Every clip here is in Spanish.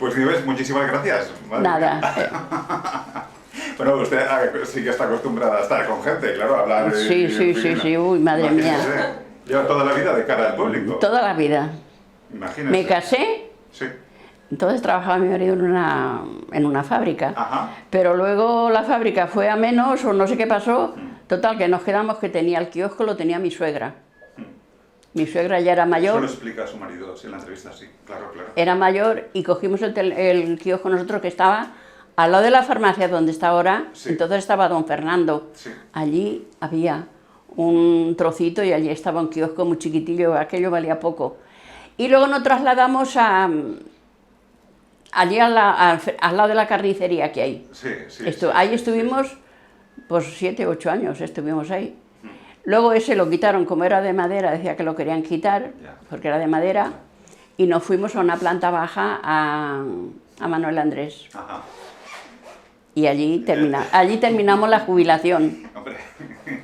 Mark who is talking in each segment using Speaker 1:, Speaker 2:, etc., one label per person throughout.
Speaker 1: Pues Nieves, muchísimas gracias. Madre
Speaker 2: Nada.
Speaker 1: mía. Bueno, usted sí que está acostumbrada a estar con gente, claro, a hablar.
Speaker 2: Sí, uy, madre mía.
Speaker 1: Lleva toda la vida de cara al público.
Speaker 2: Toda la vida.
Speaker 1: Imagínese.
Speaker 2: Me casé,
Speaker 1: Sí.
Speaker 2: entonces trabajaba mi marido en una fábrica.
Speaker 1: Ajá.
Speaker 2: Pero luego la fábrica fue a menos o no sé qué pasó. Total, que nos quedamos que tenía el kiosco, lo tenía mi suegra. Mi suegra ya era
Speaker 1: Eso lo
Speaker 2: mayor.
Speaker 1: explica su marido, sí, en la entrevista, sí, claro, claro.
Speaker 2: Era mayor y cogimos el kiosco nosotros que estaba al lado de la farmacia donde está ahora.
Speaker 1: Sí.
Speaker 2: Entonces estaba don Fernando.
Speaker 1: Sí.
Speaker 2: Allí había un trocito y allí estaba un kiosco muy chiquitillo, aquello valía poco. Y luego nos trasladamos allí al lado de la carnicería que hay.
Speaker 1: Sí, sí.
Speaker 2: Ahí estuvimos, pues 7, 8 años estuvimos ahí. Luego ese lo quitaron, como era de madera, decía que lo querían quitar,
Speaker 1: Ya.
Speaker 2: porque era de madera, y nos fuimos a una planta baja a Manuel Andrés.
Speaker 1: Ajá.
Speaker 2: Y allí terminamos la jubilación.
Speaker 1: Hombre,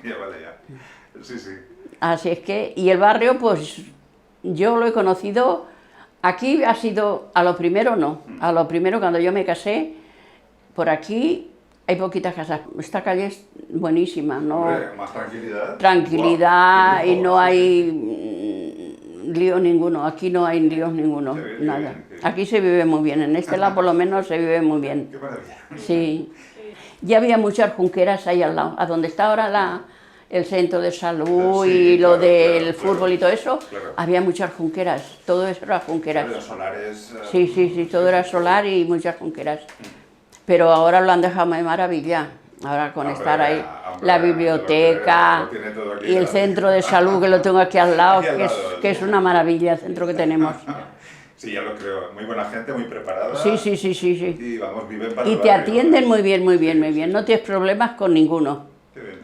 Speaker 1: ya vale ya. Sí, sí.
Speaker 2: Así es que, y el barrio, pues yo lo he conocido, aquí ha sido, a lo primero no, a lo primero cuando yo me casé, por aquí hay poquitas casas. Esta calle es buenísima, ¿no?
Speaker 1: Hombre, más tranquilidad.
Speaker 2: Tranquilidad.
Speaker 1: Guau, qué
Speaker 2: Y
Speaker 1: lujo,
Speaker 2: no
Speaker 1: sí,
Speaker 2: hay lío ninguno, aquí no hay líos ninguno,
Speaker 1: Qué bien, qué
Speaker 2: nada.
Speaker 1: bien, qué bien.
Speaker 2: Aquí se vive muy bien, en este lado por lo menos se vive muy bien.
Speaker 1: Qué maravilla.
Speaker 2: Sí. Ya había muchas junqueras ahí al lado, a donde está ahora el centro de salud
Speaker 1: Sí,
Speaker 2: y lo
Speaker 1: claro,
Speaker 2: del
Speaker 1: claro,
Speaker 2: fútbol
Speaker 1: claro.
Speaker 2: y todo eso,
Speaker 1: Claro.
Speaker 2: había muchas junqueras, todo eso era junqueras.
Speaker 1: Claro, los solares.
Speaker 2: Sí, todo era solar y muchas junqueras. Pero ahora lo han dejado de maravilla, ahora con
Speaker 1: Hombre,
Speaker 2: estar ahí,
Speaker 1: hombre,
Speaker 2: la biblioteca
Speaker 1: lo tiene todo aquí,
Speaker 2: y el
Speaker 1: claro.
Speaker 2: centro de salud que lo tengo aquí al lado,
Speaker 1: Aquí al lado,
Speaker 2: que es una maravilla el centro que tenemos.
Speaker 1: Sí, ya lo creo. Muy buena gente, muy preparada.
Speaker 2: Sí.
Speaker 1: Y vamos, viven para
Speaker 2: Y
Speaker 1: el
Speaker 2: te
Speaker 1: barrio.
Speaker 2: atienden muy bien,
Speaker 1: Sí, sí,
Speaker 2: no tienes problemas con ninguno.
Speaker 1: Qué bien.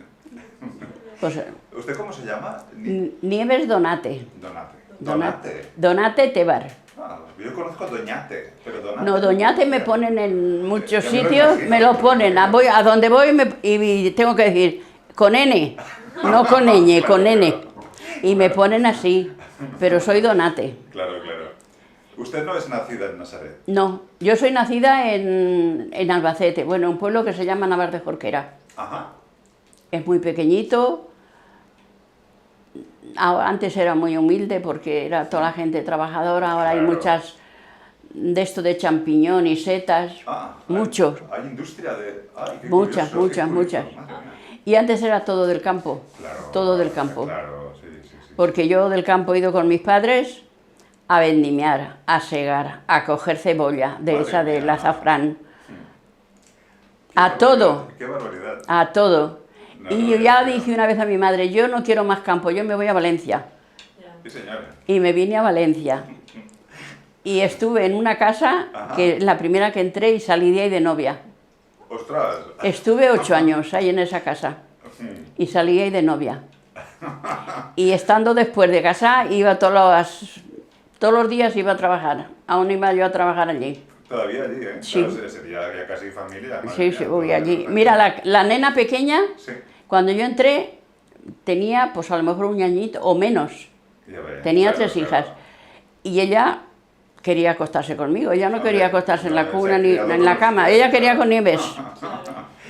Speaker 2: Pues,
Speaker 1: ¿Usted cómo se llama?
Speaker 2: Nieves Donate.
Speaker 1: Donate.
Speaker 2: Donate Tebar.
Speaker 1: Ah, yo conozco Doñate, pero Donate.
Speaker 2: No, Doñate me ponen en muchos
Speaker 1: Ya me lo
Speaker 2: sitios,
Speaker 1: imagino.
Speaker 2: me lo ponen. A donde voy y tengo que decir con N, no con ñ, con N. Y me ponen así, pero soy Donate.
Speaker 1: Claro, claro. ¿Usted no es nacida en Nazaret?
Speaker 2: No, yo soy nacida en Albacete, bueno, un pueblo que se llama Navas de Jorquera.
Speaker 1: Ajá.
Speaker 2: Es muy pequeñito. Antes era muy humilde porque era toda la gente trabajadora, ahora hay
Speaker 1: Claro.
Speaker 2: muchas de esto de champiñón y setas,
Speaker 1: Ah,
Speaker 2: muchos.
Speaker 1: Hay industria de. Ay, qué
Speaker 2: Muchas,
Speaker 1: curioso, qué
Speaker 2: muchas.
Speaker 1: curioso, madre mía.
Speaker 2: Y antes era todo del campo,
Speaker 1: Claro,
Speaker 2: todo del campo.
Speaker 1: Claro, sí.
Speaker 2: Porque yo del campo he ido con mis padres a vendimiar, a segar, a coger cebolla, de
Speaker 1: Madre
Speaker 2: esa del
Speaker 1: mía.
Speaker 2: azafrán,
Speaker 1: Qué
Speaker 2: a todo,
Speaker 1: barbaridad, Qué barbaridad.
Speaker 2: a todo.
Speaker 1: No,
Speaker 2: Y
Speaker 1: no,
Speaker 2: yo ya
Speaker 1: no.
Speaker 2: dije una vez a mi madre, yo no quiero más campo, yo me voy a Valencia.
Speaker 1: Sí, señora.
Speaker 2: Y me vine a Valencia. Y estuve en una casa,
Speaker 1: Ajá.
Speaker 2: que la primera que entré y salí de ahí de novia.
Speaker 1: Ostras.
Speaker 2: Estuve 8 años ahí en esa casa y salí ahí de novia. Y estando después de casa, iba todos los días iba a trabajar. Aún iba yo a trabajar allí.
Speaker 1: Todavía allí, ¿eh?
Speaker 2: Sí.
Speaker 1: Claro, sería ya casi familia. madre
Speaker 2: Sí,
Speaker 1: mía,
Speaker 2: voy
Speaker 1: todo
Speaker 2: allí.
Speaker 1: bien.
Speaker 2: Mira, la nena pequeña,
Speaker 1: Sí.
Speaker 2: cuando yo entré, tenía pues a lo mejor un añito o menos.
Speaker 1: Ya ve,
Speaker 2: Tenía
Speaker 1: claro,
Speaker 2: 3 hijas.
Speaker 1: claro.
Speaker 2: Y ella quería acostarse conmigo. Ella no
Speaker 1: Hombre,
Speaker 2: quería acostarse en la
Speaker 1: no,
Speaker 2: cuna
Speaker 1: se ha
Speaker 2: ni
Speaker 1: criado
Speaker 2: en la
Speaker 1: con
Speaker 2: cama.
Speaker 1: usted,
Speaker 2: Ella quería
Speaker 1: claro.
Speaker 2: con Nieves.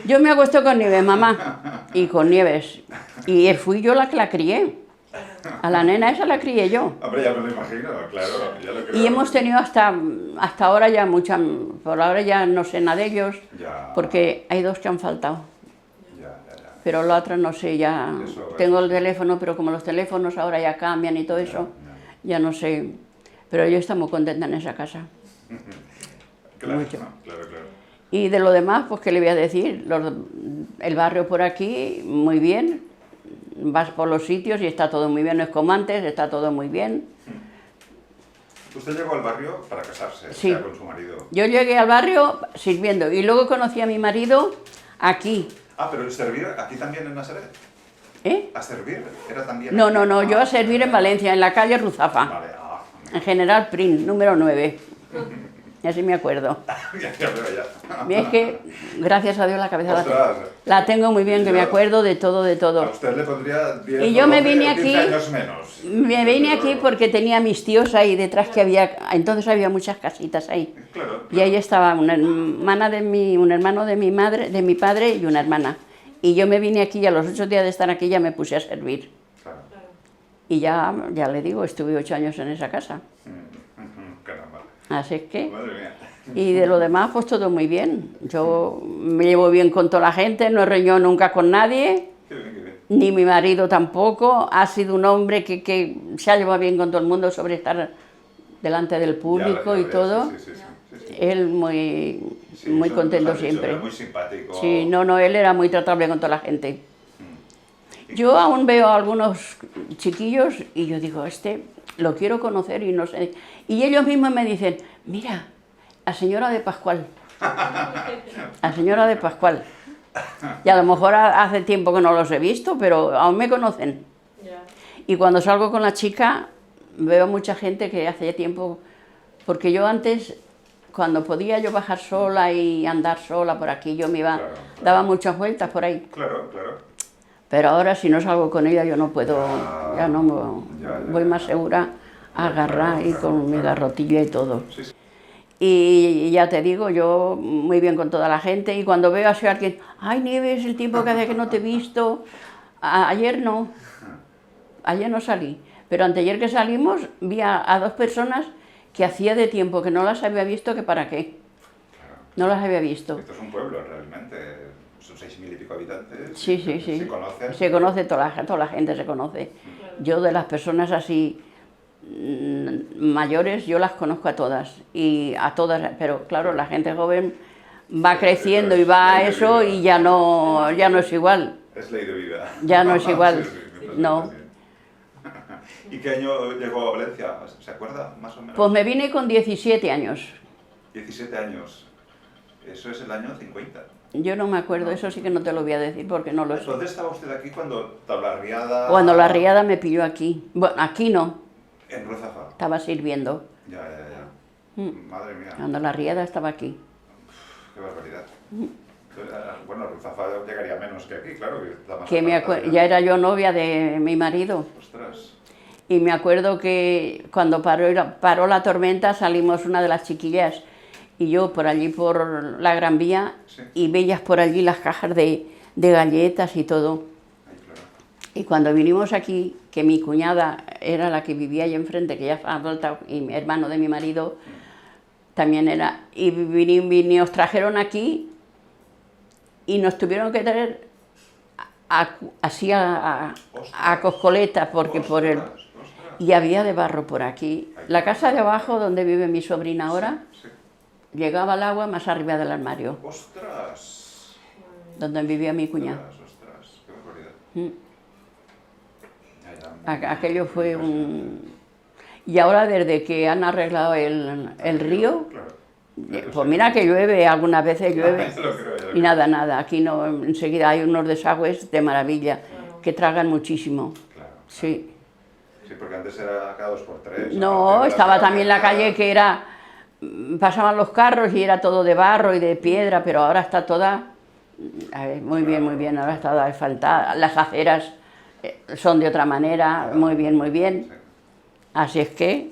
Speaker 2: Yo me acuesto con Nieves, mamá. Y con Nieves. Y fui yo la que la crié. A la nena esa la crié yo.
Speaker 1: Hombre, ya me lo imagino, claro, ya lo creo.
Speaker 2: Y hemos tenido hasta ahora ya muchas, por ahora ya no sé nada de ellos,
Speaker 1: Ya.
Speaker 2: porque hay 2 que han faltado.
Speaker 1: Ya.
Speaker 2: Pero los otros no sé, ya
Speaker 1: Eso,
Speaker 2: tengo el teléfono, pero como los teléfonos ahora ya cambian y todo eso, ya no sé. Pero yo estoy muy contenta en esa casa.
Speaker 1: Claro,
Speaker 2: Mucho.
Speaker 1: claro.
Speaker 2: Y de lo demás, pues qué le voy a decir, el barrio por aquí, muy bien, vas por los sitios y está todo muy bien, no es como antes, está todo muy bien.
Speaker 1: Usted llegó al barrio para casarse,
Speaker 2: Sí.
Speaker 1: ya con su marido.
Speaker 2: Yo llegué al barrio sirviendo y luego conocí a mi marido aquí.
Speaker 1: Ah, pero el servir aquí también en Nazaret.
Speaker 2: ¿Eh?
Speaker 1: ¿A servir? ¿Era también
Speaker 2: No,
Speaker 1: aquí?
Speaker 2: yo a servir en Valencia, en la calle Ruzafa,
Speaker 1: Vale,
Speaker 2: en General Prin, número 9. así me acuerdo.
Speaker 1: Ya veo ya.
Speaker 2: Y es que, gracias a Dios, la cabeza
Speaker 1: Ostras.
Speaker 2: la tengo muy bien, que me acuerdo de todo, de
Speaker 1: A
Speaker 2: todo.
Speaker 1: usted le pondría 10
Speaker 2: Y yo
Speaker 1: o
Speaker 2: me
Speaker 1: 12
Speaker 2: vine
Speaker 1: o 15
Speaker 2: aquí-
Speaker 1: años menos.
Speaker 2: Me vine aquí
Speaker 1: Pero-
Speaker 2: porque tenía mis tíos ahí detrás, que había, entonces había muchas casitas ahí.
Speaker 1: Claro.
Speaker 2: Y ahí estaba una hermana un hermano de mi madre, de mi padre y una hermana. Y yo me vine aquí y a los 8 días de estar aquí ya me puse a servir.
Speaker 1: Claro.
Speaker 2: Y ya le digo, estuve 8 años en esa casa.
Speaker 1: Caramba.
Speaker 2: Así es que,
Speaker 1: Madre mía.
Speaker 2: y de lo demás, pues todo muy bien. Yo me llevo bien con toda la gente, no he reñido nunca con nadie,
Speaker 1: Qué bien, qué bien.
Speaker 2: ni mi marido tampoco. Ha sido un hombre que se ha llevado bien con todo el mundo sobre estar delante del público
Speaker 1: Ya
Speaker 2: y
Speaker 1: veo,
Speaker 2: todo.
Speaker 1: sí.
Speaker 2: Él muy,
Speaker 1: Sí,
Speaker 2: muy
Speaker 1: eso
Speaker 2: contento
Speaker 1: nos has dicho,
Speaker 2: siempre.
Speaker 1: era muy simpático.
Speaker 2: Sí, no, él era muy tratable con toda la gente. Yo aún veo a algunos chiquillos y yo digo, lo quiero conocer y no sé. Y ellos mismos me dicen, mira, la señora de Pascual. La señora de Pascual. Y a lo mejor hace tiempo que no los he visto, pero aún me conocen. Y cuando salgo con la chica, veo mucha gente que hace tiempo... Porque yo antes, cuando podía yo bajar sola y andar sola por aquí, yo me iba,
Speaker 1: Claro.
Speaker 2: daba muchas vueltas por ahí.
Speaker 1: Claro.
Speaker 2: Pero ahora si no salgo con ella yo no puedo, ya no
Speaker 1: Ya,
Speaker 2: voy más segura a agarrar y con mi garrotilla y todo.
Speaker 1: Sí.
Speaker 2: Y ya te digo, yo muy bien con toda la gente y cuando veo así a alguien, ay Nieves, el tiempo que hace que no te he visto, ayer no salí, pero anteayer que salimos vi a 2 personas que hacía de tiempo que no las había visto, que para qué, no las había visto.
Speaker 1: Esto es un pueblo realmente. Son 6.000 y pico habitantes.
Speaker 2: Sí.
Speaker 1: Se conocen.
Speaker 2: Se conoce, toda la gente se conoce. Yo de las personas así mayores, yo las conozco a todas. Y a todas, pero claro, la gente joven va creciendo y va a eso y ya no es igual.
Speaker 1: Es ley de vida.
Speaker 2: Ya no es igual.
Speaker 1: Sí,
Speaker 2: No.
Speaker 1: ¿Y qué año llegó a Valencia? ¿Se acuerda más o menos?
Speaker 2: Pues me vine con 17 años.
Speaker 1: 17 años. Eso es el año 50.
Speaker 2: Yo no me acuerdo, eso sí que no te lo voy a decir porque no lo sé.
Speaker 1: ¿Dónde estaba usted aquí cuando Tablarriada?
Speaker 2: Cuando la riada me pilló aquí. Bueno, aquí no,
Speaker 1: En Ruzafa.
Speaker 2: estaba sirviendo.
Speaker 1: Ya. Madre mía,
Speaker 2: Cuando la riada estaba aquí.
Speaker 1: qué barbaridad. Bueno, Ruzafa llegaría menos que aquí, claro. Que está más
Speaker 2: Que
Speaker 1: apartada
Speaker 2: ya era yo novia de mi marido.
Speaker 1: Ostras.
Speaker 2: Y me acuerdo que cuando paró la tormenta salimos una de las chiquillas y yo por allí por la Gran Vía
Speaker 1: Sí.
Speaker 2: y veías por allí las cajas de galletas y todo.
Speaker 1: Ay, claro.
Speaker 2: Y cuando vinimos aquí, que mi cuñada era la que vivía allí enfrente, que ya ha vuelto, y mi hermano de mi marido también era, y nos trajeron aquí y nos tuvieron que traer así a Coscoleta, porque por el...
Speaker 1: Ostras.
Speaker 2: Y había de barro por aquí. La casa de abajo, donde vive mi sobrina ahora,
Speaker 1: Sí.
Speaker 2: llegaba el agua más arriba del armario,
Speaker 1: Ostras.
Speaker 2: donde vivía mi cuñado.
Speaker 1: Ostras, qué barbaridad. Ya,
Speaker 2: Aquello fue un... Y ahora desde que han arreglado el río,
Speaker 1: Claro.
Speaker 2: pues mira que llueve, algunas veces llueve,
Speaker 1: Ya lo creo, ya lo
Speaker 2: y
Speaker 1: creo.
Speaker 2: nada, aquí no, enseguida hay unos desagües de maravilla, que tragan muchísimo,
Speaker 1: Claro.
Speaker 2: sí.
Speaker 1: Sí, porque antes era cada 2x3.
Speaker 2: No, estaba también la calle que era, pasaban los carros y era todo de barro y de piedra, pero ahora está toda, a ver, muy bien, ahora está asfaltada, las aceras son de otra manera, muy bien,
Speaker 1: Sí.
Speaker 2: así es que,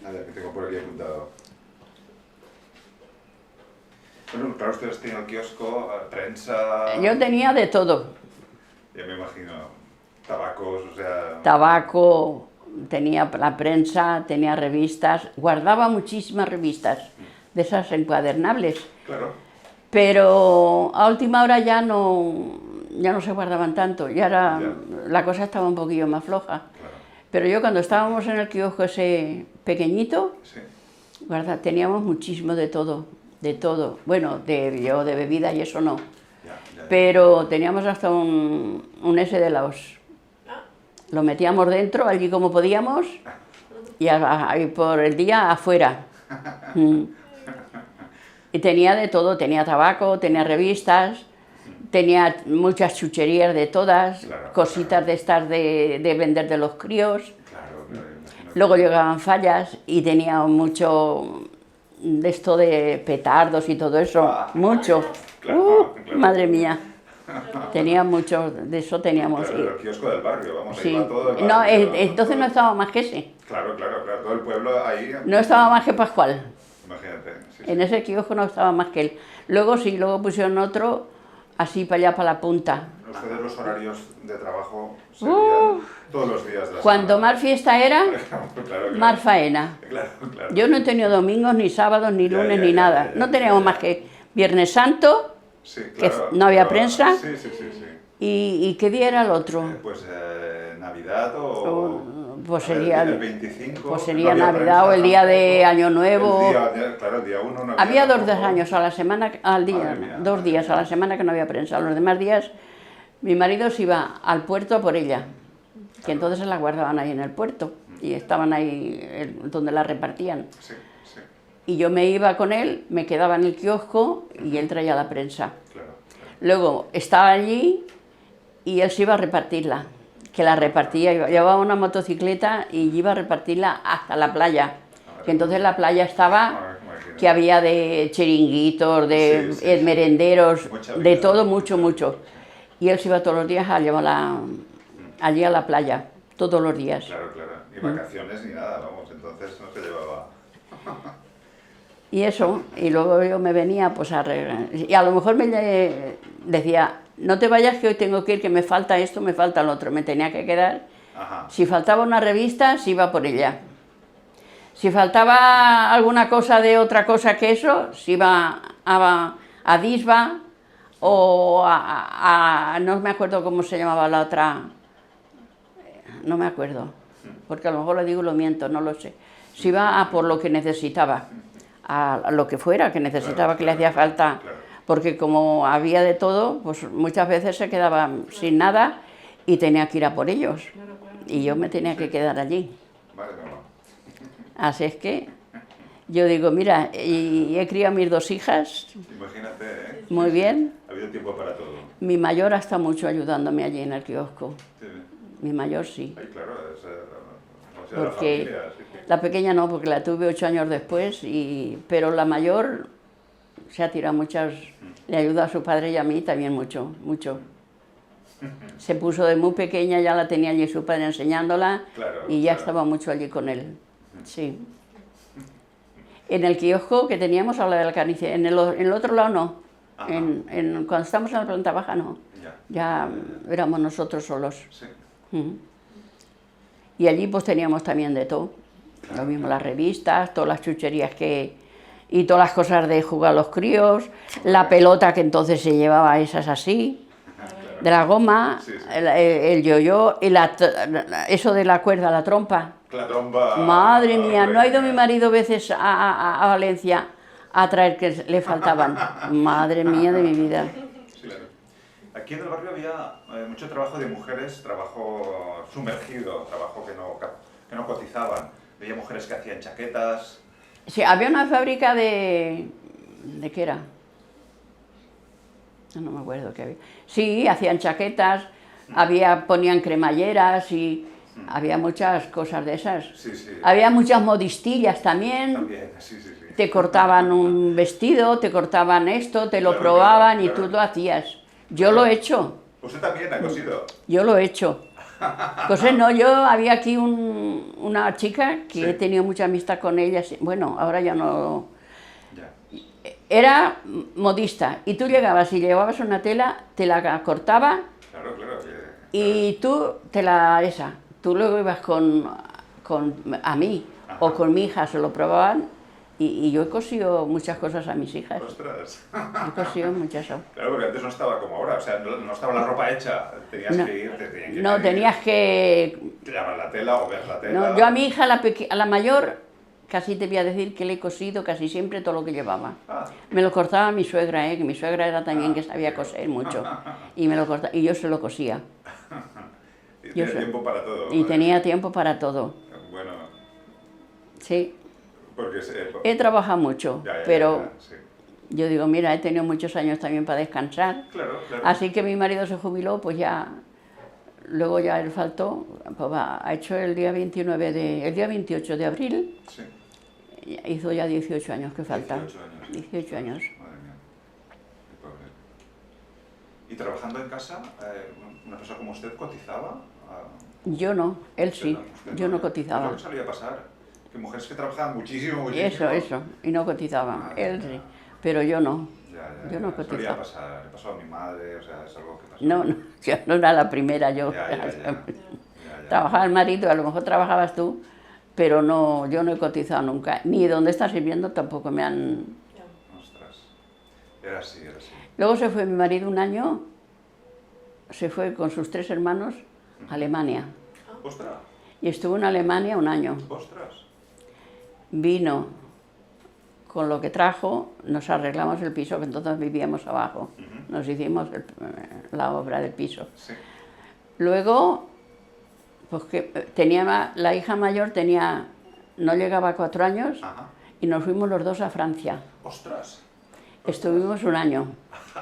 Speaker 1: A ver, que tengo por aquí apuntado. Bueno, claro, ustedes tienen el kiosco, prensa...
Speaker 2: yo tenía de todo,
Speaker 1: Ya me imagino, tabacos, o sea...
Speaker 2: tabaco, tenía la prensa, tenía revistas, guardaba muchísimas revistas, de esas encuadernables,
Speaker 1: Claro.
Speaker 2: pero a última hora ya no se guardaban tanto,
Speaker 1: Ya.
Speaker 2: la cosa estaba un poquillo más floja.
Speaker 1: Claro.
Speaker 2: Pero yo cuando estábamos en el kiosco ese pequeñito,
Speaker 1: Sí.
Speaker 2: teníamos muchísimo de todo, bueno, de bebida y eso no,
Speaker 1: Ya.
Speaker 2: pero teníamos hasta un ese de Laos. Lo metíamos dentro, allí como podíamos, y ahí por el día afuera. Y tenía de todo, tenía tabaco, tenía revistas, tenía muchas chucherías de todas,
Speaker 1: Claro,
Speaker 2: cositas
Speaker 1: claro.
Speaker 2: de estas de vender de los críos.
Speaker 1: Claro.
Speaker 2: Luego llegaban fallas y tenía mucho de esto de petardos y todo eso, mucho.
Speaker 1: Claro, claro.
Speaker 2: Madre mía, tenía mucho, de eso teníamos.
Speaker 1: Claro, el kiosco del barrio, vamos, ahí
Speaker 2: Sí.
Speaker 1: va todo el
Speaker 2: No,
Speaker 1: barrio.
Speaker 2: entonces no
Speaker 1: todo.
Speaker 2: estaba más que ese,
Speaker 1: Claro, claro, claro, todo el pueblo ahí.
Speaker 2: no estaba más que Pascual.
Speaker 1: Imagínate. Sí,
Speaker 2: En ese kiosco no estaba más que él. Luego sí, luego pusieron otro así para allá, para la punta.
Speaker 1: Ustedes los horarios de trabajo serían todos los días de la
Speaker 2: Cuanto
Speaker 1: semana.
Speaker 2: más fiesta era,
Speaker 1: Claro, claro.
Speaker 2: más faena.
Speaker 1: Claro, claro.
Speaker 2: Yo no he tenido domingos, ni sábados, ni
Speaker 1: Ya,
Speaker 2: lunes,
Speaker 1: ya,
Speaker 2: ni
Speaker 1: ya,
Speaker 2: nada.
Speaker 1: ya, ya,
Speaker 2: No teníamos
Speaker 1: ya,
Speaker 2: más
Speaker 1: ya.
Speaker 2: que Viernes Santo,
Speaker 1: Sí,
Speaker 2: que
Speaker 1: claro.
Speaker 2: no había
Speaker 1: pero-
Speaker 2: prensa.
Speaker 1: Sí, sí, sí, sí.
Speaker 2: ¿Y qué día era el otro?
Speaker 1: Pues Navidad o...
Speaker 2: Pues
Speaker 1: a ver,
Speaker 2: sería,
Speaker 1: el 25.
Speaker 2: pues
Speaker 1: no
Speaker 2: sería
Speaker 1: había
Speaker 2: Navidad
Speaker 1: prensa
Speaker 2: o el día de
Speaker 1: tampoco.
Speaker 2: Año Nuevo.
Speaker 1: Claro, el día 1 no
Speaker 2: Había dos
Speaker 1: tampoco.
Speaker 2: años a la semana, al día,
Speaker 1: Madre mía,
Speaker 2: dos
Speaker 1: madre
Speaker 2: días a
Speaker 1: mía.
Speaker 2: la semana que no había prensa. Los demás días mi marido se iba al puerto a por ella, que entonces se la guardaban ahí en el puerto y estaban ahí donde la repartían.
Speaker 1: Sí, sí,
Speaker 2: Y yo me iba con él, me quedaba en el kiosco y él traía la prensa.
Speaker 1: claro, claro.
Speaker 2: Luego estaba allí y él se iba a repartirla, que la repartía, llevaba una motocicleta y iba a repartirla hasta la playa, que entonces la playa estaba, que había de chiringuitos, de
Speaker 1: Sí, sí, sí.
Speaker 2: merenderos,
Speaker 1: Mucha
Speaker 2: de
Speaker 1: vida,
Speaker 2: todo,
Speaker 1: mucha
Speaker 2: mucho, mucho. Y él se iba todos los días a llevarla allí a la playa, todos los días.
Speaker 1: Claro, claro. Ni vacaciones ni nada, vamos, entonces no se llevaba...
Speaker 2: Y eso, y luego yo me venía pues a y a lo mejor me decía, no te vayas que hoy tengo que ir, que me falta esto, me falta lo otro, me tenía que quedar.
Speaker 1: Ajá.
Speaker 2: Si faltaba una revista, se iba por ella. Si faltaba alguna cosa de otra cosa que eso, se iba a Disba o no me acuerdo cómo se llamaba la otra, no me acuerdo, porque a lo mejor lo digo y lo miento, no lo sé. Se iba a por lo que necesitaba, a lo que fuera que necesitaba,
Speaker 1: Claro,
Speaker 2: que le hacía
Speaker 1: claro,
Speaker 2: falta,
Speaker 1: claro.
Speaker 2: porque como había de todo, pues muchas veces se quedaba sin nada y tenía que ir a por ellos. Y yo me tenía que quedar allí.
Speaker 1: Vale, no.
Speaker 2: Así es que yo digo, mira, y he criado mis dos hijas,
Speaker 1: Imagínate, ¿eh?
Speaker 2: muy bien.
Speaker 1: Ha habido tiempo para todo.
Speaker 2: Mi mayor está mucho ayudándome allí en el kiosco.
Speaker 1: Sí.
Speaker 2: Mi mayor sí.
Speaker 1: Ay, claro, es o sea, la
Speaker 2: Porque
Speaker 1: familia, sí, sí.
Speaker 2: la pequeña no, porque la tuve 8 años después, pero la mayor se ha tirado muchas, le ayuda a su padre y a mí también mucho, mucho. Se puso de muy pequeña, ya la tenía allí su padre enseñándola
Speaker 1: Claro,
Speaker 2: y ya
Speaker 1: claro.
Speaker 2: estaba mucho allí con él, sí. En el kiosco que teníamos a la de la carnicería, en el otro lado no,
Speaker 1: Ajá.
Speaker 2: cuando estábamos en la planta baja no,
Speaker 1: Ya.
Speaker 2: ya éramos nosotros solos.
Speaker 1: Sí.
Speaker 2: Y allí pues teníamos también de todo, lo mismo las revistas, todas las chucherías y todas las cosas de jugar a los críos, la pelota que entonces se llevaba esas así, de la goma,
Speaker 1: Sí, sí.
Speaker 2: el yo-yo, y eso de la cuerda, la trompa.
Speaker 1: La trompa...
Speaker 2: Madre mía, no ha ido mi marido veces a Valencia a traer que le faltaban. Madre mía de mi vida.
Speaker 1: Sí, claro. Aquí en el barrio había mucho trabajo de mujeres, trabajo sumergido, trabajo que no cotizaban. Veía mujeres que hacían chaquetas.
Speaker 2: Sí, había una fábrica ¿de qué era? No me acuerdo qué había. Sí, hacían chaquetas, ponían cremalleras y había muchas cosas de esas.
Speaker 1: Sí, sí.
Speaker 2: Había muchas modistillas también.
Speaker 1: También, sí, sí, sí.
Speaker 2: Te cortaban un vestido, te cortaban esto, te lo
Speaker 1: Claro,
Speaker 2: probaban
Speaker 1: claro,
Speaker 2: y
Speaker 1: claro.
Speaker 2: tú lo hacías. Yo lo he hecho,
Speaker 1: Usted también ha cosido.
Speaker 2: yo lo he hecho. Cosas no, yo había aquí una chica que
Speaker 1: Sí.
Speaker 2: he tenido mucha amistad con ella, bueno, ahora ya no.
Speaker 1: Ya.
Speaker 2: Era modista y tú llegabas y llevabas una tela, te la cortaba
Speaker 1: Claro, claro.
Speaker 2: y tú tú luego ibas a mí o
Speaker 1: Ajá.
Speaker 2: con mi hija, se lo probaban y yo he cosido muchas cosas a mis hijas,
Speaker 1: Ostras.
Speaker 2: he cosido muchas.
Speaker 1: Claro, porque antes no estaba como ahora, o sea, no estaba la ropa hecha, tenías
Speaker 2: No.
Speaker 1: que ir, te tenían que
Speaker 2: No,
Speaker 1: pedir,
Speaker 2: tenías que.
Speaker 1: te llaman la tela o ver la tela.
Speaker 2: No, yo a mi hija, a la mayor, casi te voy a decir que le he cosido casi siempre todo lo que llevaba.
Speaker 1: Ah,
Speaker 2: Me lo cortaba mi suegra, que mi suegra era también que sabía coser mucho. Y me lo cortaba, y yo se lo cosía.
Speaker 1: y
Speaker 2: Yo
Speaker 1: tenía
Speaker 2: sé.
Speaker 1: tiempo para todo.
Speaker 2: Y tenía tiempo para todo.
Speaker 1: Bueno,
Speaker 2: Sí.
Speaker 1: porque...
Speaker 2: He trabajado mucho,
Speaker 1: ya,
Speaker 2: pero
Speaker 1: ya, sí.
Speaker 2: yo digo, mira, he tenido muchos años también para descansar.
Speaker 1: Claro, claro.
Speaker 2: Así que mi marido se jubiló, pues ya luego ya él faltó, pues ha hecho el día 28 de abril,
Speaker 1: Sí.
Speaker 2: hizo ya 18 años que falta.
Speaker 1: 18 años.
Speaker 2: 18 años.
Speaker 1: Madre mía. Qué pobre. ¿Y trabajando en casa, una persona como usted cotizaba?
Speaker 2: Yo no, él sí,
Speaker 1: Usted
Speaker 2: yo no
Speaker 1: ¿Qué
Speaker 2: cotizaba.
Speaker 1: es lo que solía pasar? Que mujeres que trabajaban muchísimo, muchísimo.
Speaker 2: Eso, y no cotizaban,
Speaker 1: Madre
Speaker 2: él
Speaker 1: mía.
Speaker 2: sí, pero yo no,
Speaker 1: Ya,
Speaker 2: yo no
Speaker 1: Solía
Speaker 2: cotizaba.
Speaker 1: pasar, le pasó a mi madre, o sea, es algo que pasó.
Speaker 2: No, yo no era la primera, yo
Speaker 1: Ya.
Speaker 2: trabajaba el marido, a lo mejor trabajabas tú, pero no, yo no he cotizado nunca, ni donde está sirviendo tampoco me han...
Speaker 1: Ostras, era así, era así.
Speaker 2: Luego se fue mi marido un año, se fue con sus 3 hermanos a Alemania,
Speaker 1: Ostras,
Speaker 2: y estuvo en Alemania un año.
Speaker 1: ostras.
Speaker 2: Vino con lo que trajo, nos arreglamos el piso, que entonces vivíamos abajo, nos hicimos la obra del piso.
Speaker 1: Sí.
Speaker 2: Luego, pues que tenía, la hija mayor no llegaba a 4 años
Speaker 1: Ajá.
Speaker 2: y nos fuimos los dos a Francia.
Speaker 1: Ostras.
Speaker 2: Estuvimos un año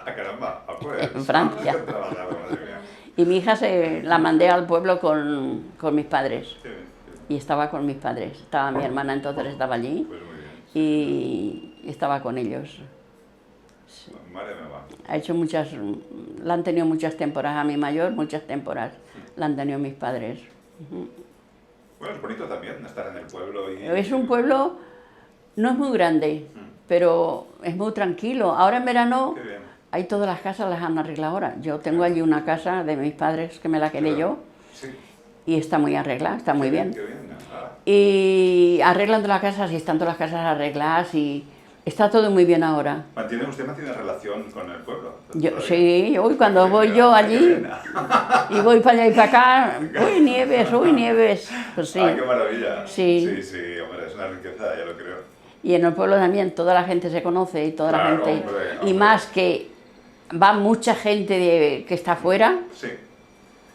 Speaker 1: Caramba, pues.
Speaker 2: en Francia.
Speaker 1: Trabajaba, madre mía.
Speaker 2: Y mi hija la mandé al pueblo con mis padres.
Speaker 1: Qué bien.
Speaker 2: Y estaba con mis padres. Estaba mi hermana, entonces estaba allí
Speaker 1: Pues muy bien.
Speaker 2: y estaba con ellos.
Speaker 1: Madre mía, va.
Speaker 2: Ha hecho la han tenido muchas temporadas, a mi mayor muchas temporadas, la han tenido mis padres.
Speaker 1: Bueno, es bonito también estar en el pueblo y...
Speaker 2: Es un pueblo, no es muy grande, pero es muy tranquilo. Ahora en verano,
Speaker 1: Qué bien.
Speaker 2: ahí todas las casas las han arreglado ahora. Yo tengo allí una casa de mis padres que me la quedé yo
Speaker 1: Sí.
Speaker 2: y está muy arreglada, está muy bien.
Speaker 1: Qué bien. Ah,
Speaker 2: Y arreglan todas las casas y están todas las casas arregladas y está todo muy bien ahora.
Speaker 1: ¿Usted mantiene relación con el pueblo?
Speaker 2: Yo,
Speaker 1: ¿Todavía?
Speaker 2: sí, hoy cuando voy yo
Speaker 1: Qué
Speaker 2: allí
Speaker 1: bien.
Speaker 2: y voy para allá y para acá, uy nieves, pues sí.
Speaker 1: Ah, qué maravilla.
Speaker 2: Sí.
Speaker 1: Sí, hombre, es una riqueza, ya lo creo.
Speaker 2: Y en el pueblo también toda la gente se conoce y toda la
Speaker 1: Claro,
Speaker 2: gente,
Speaker 1: hombre.
Speaker 2: y más que va mucha gente que está fuera,
Speaker 1: Sí,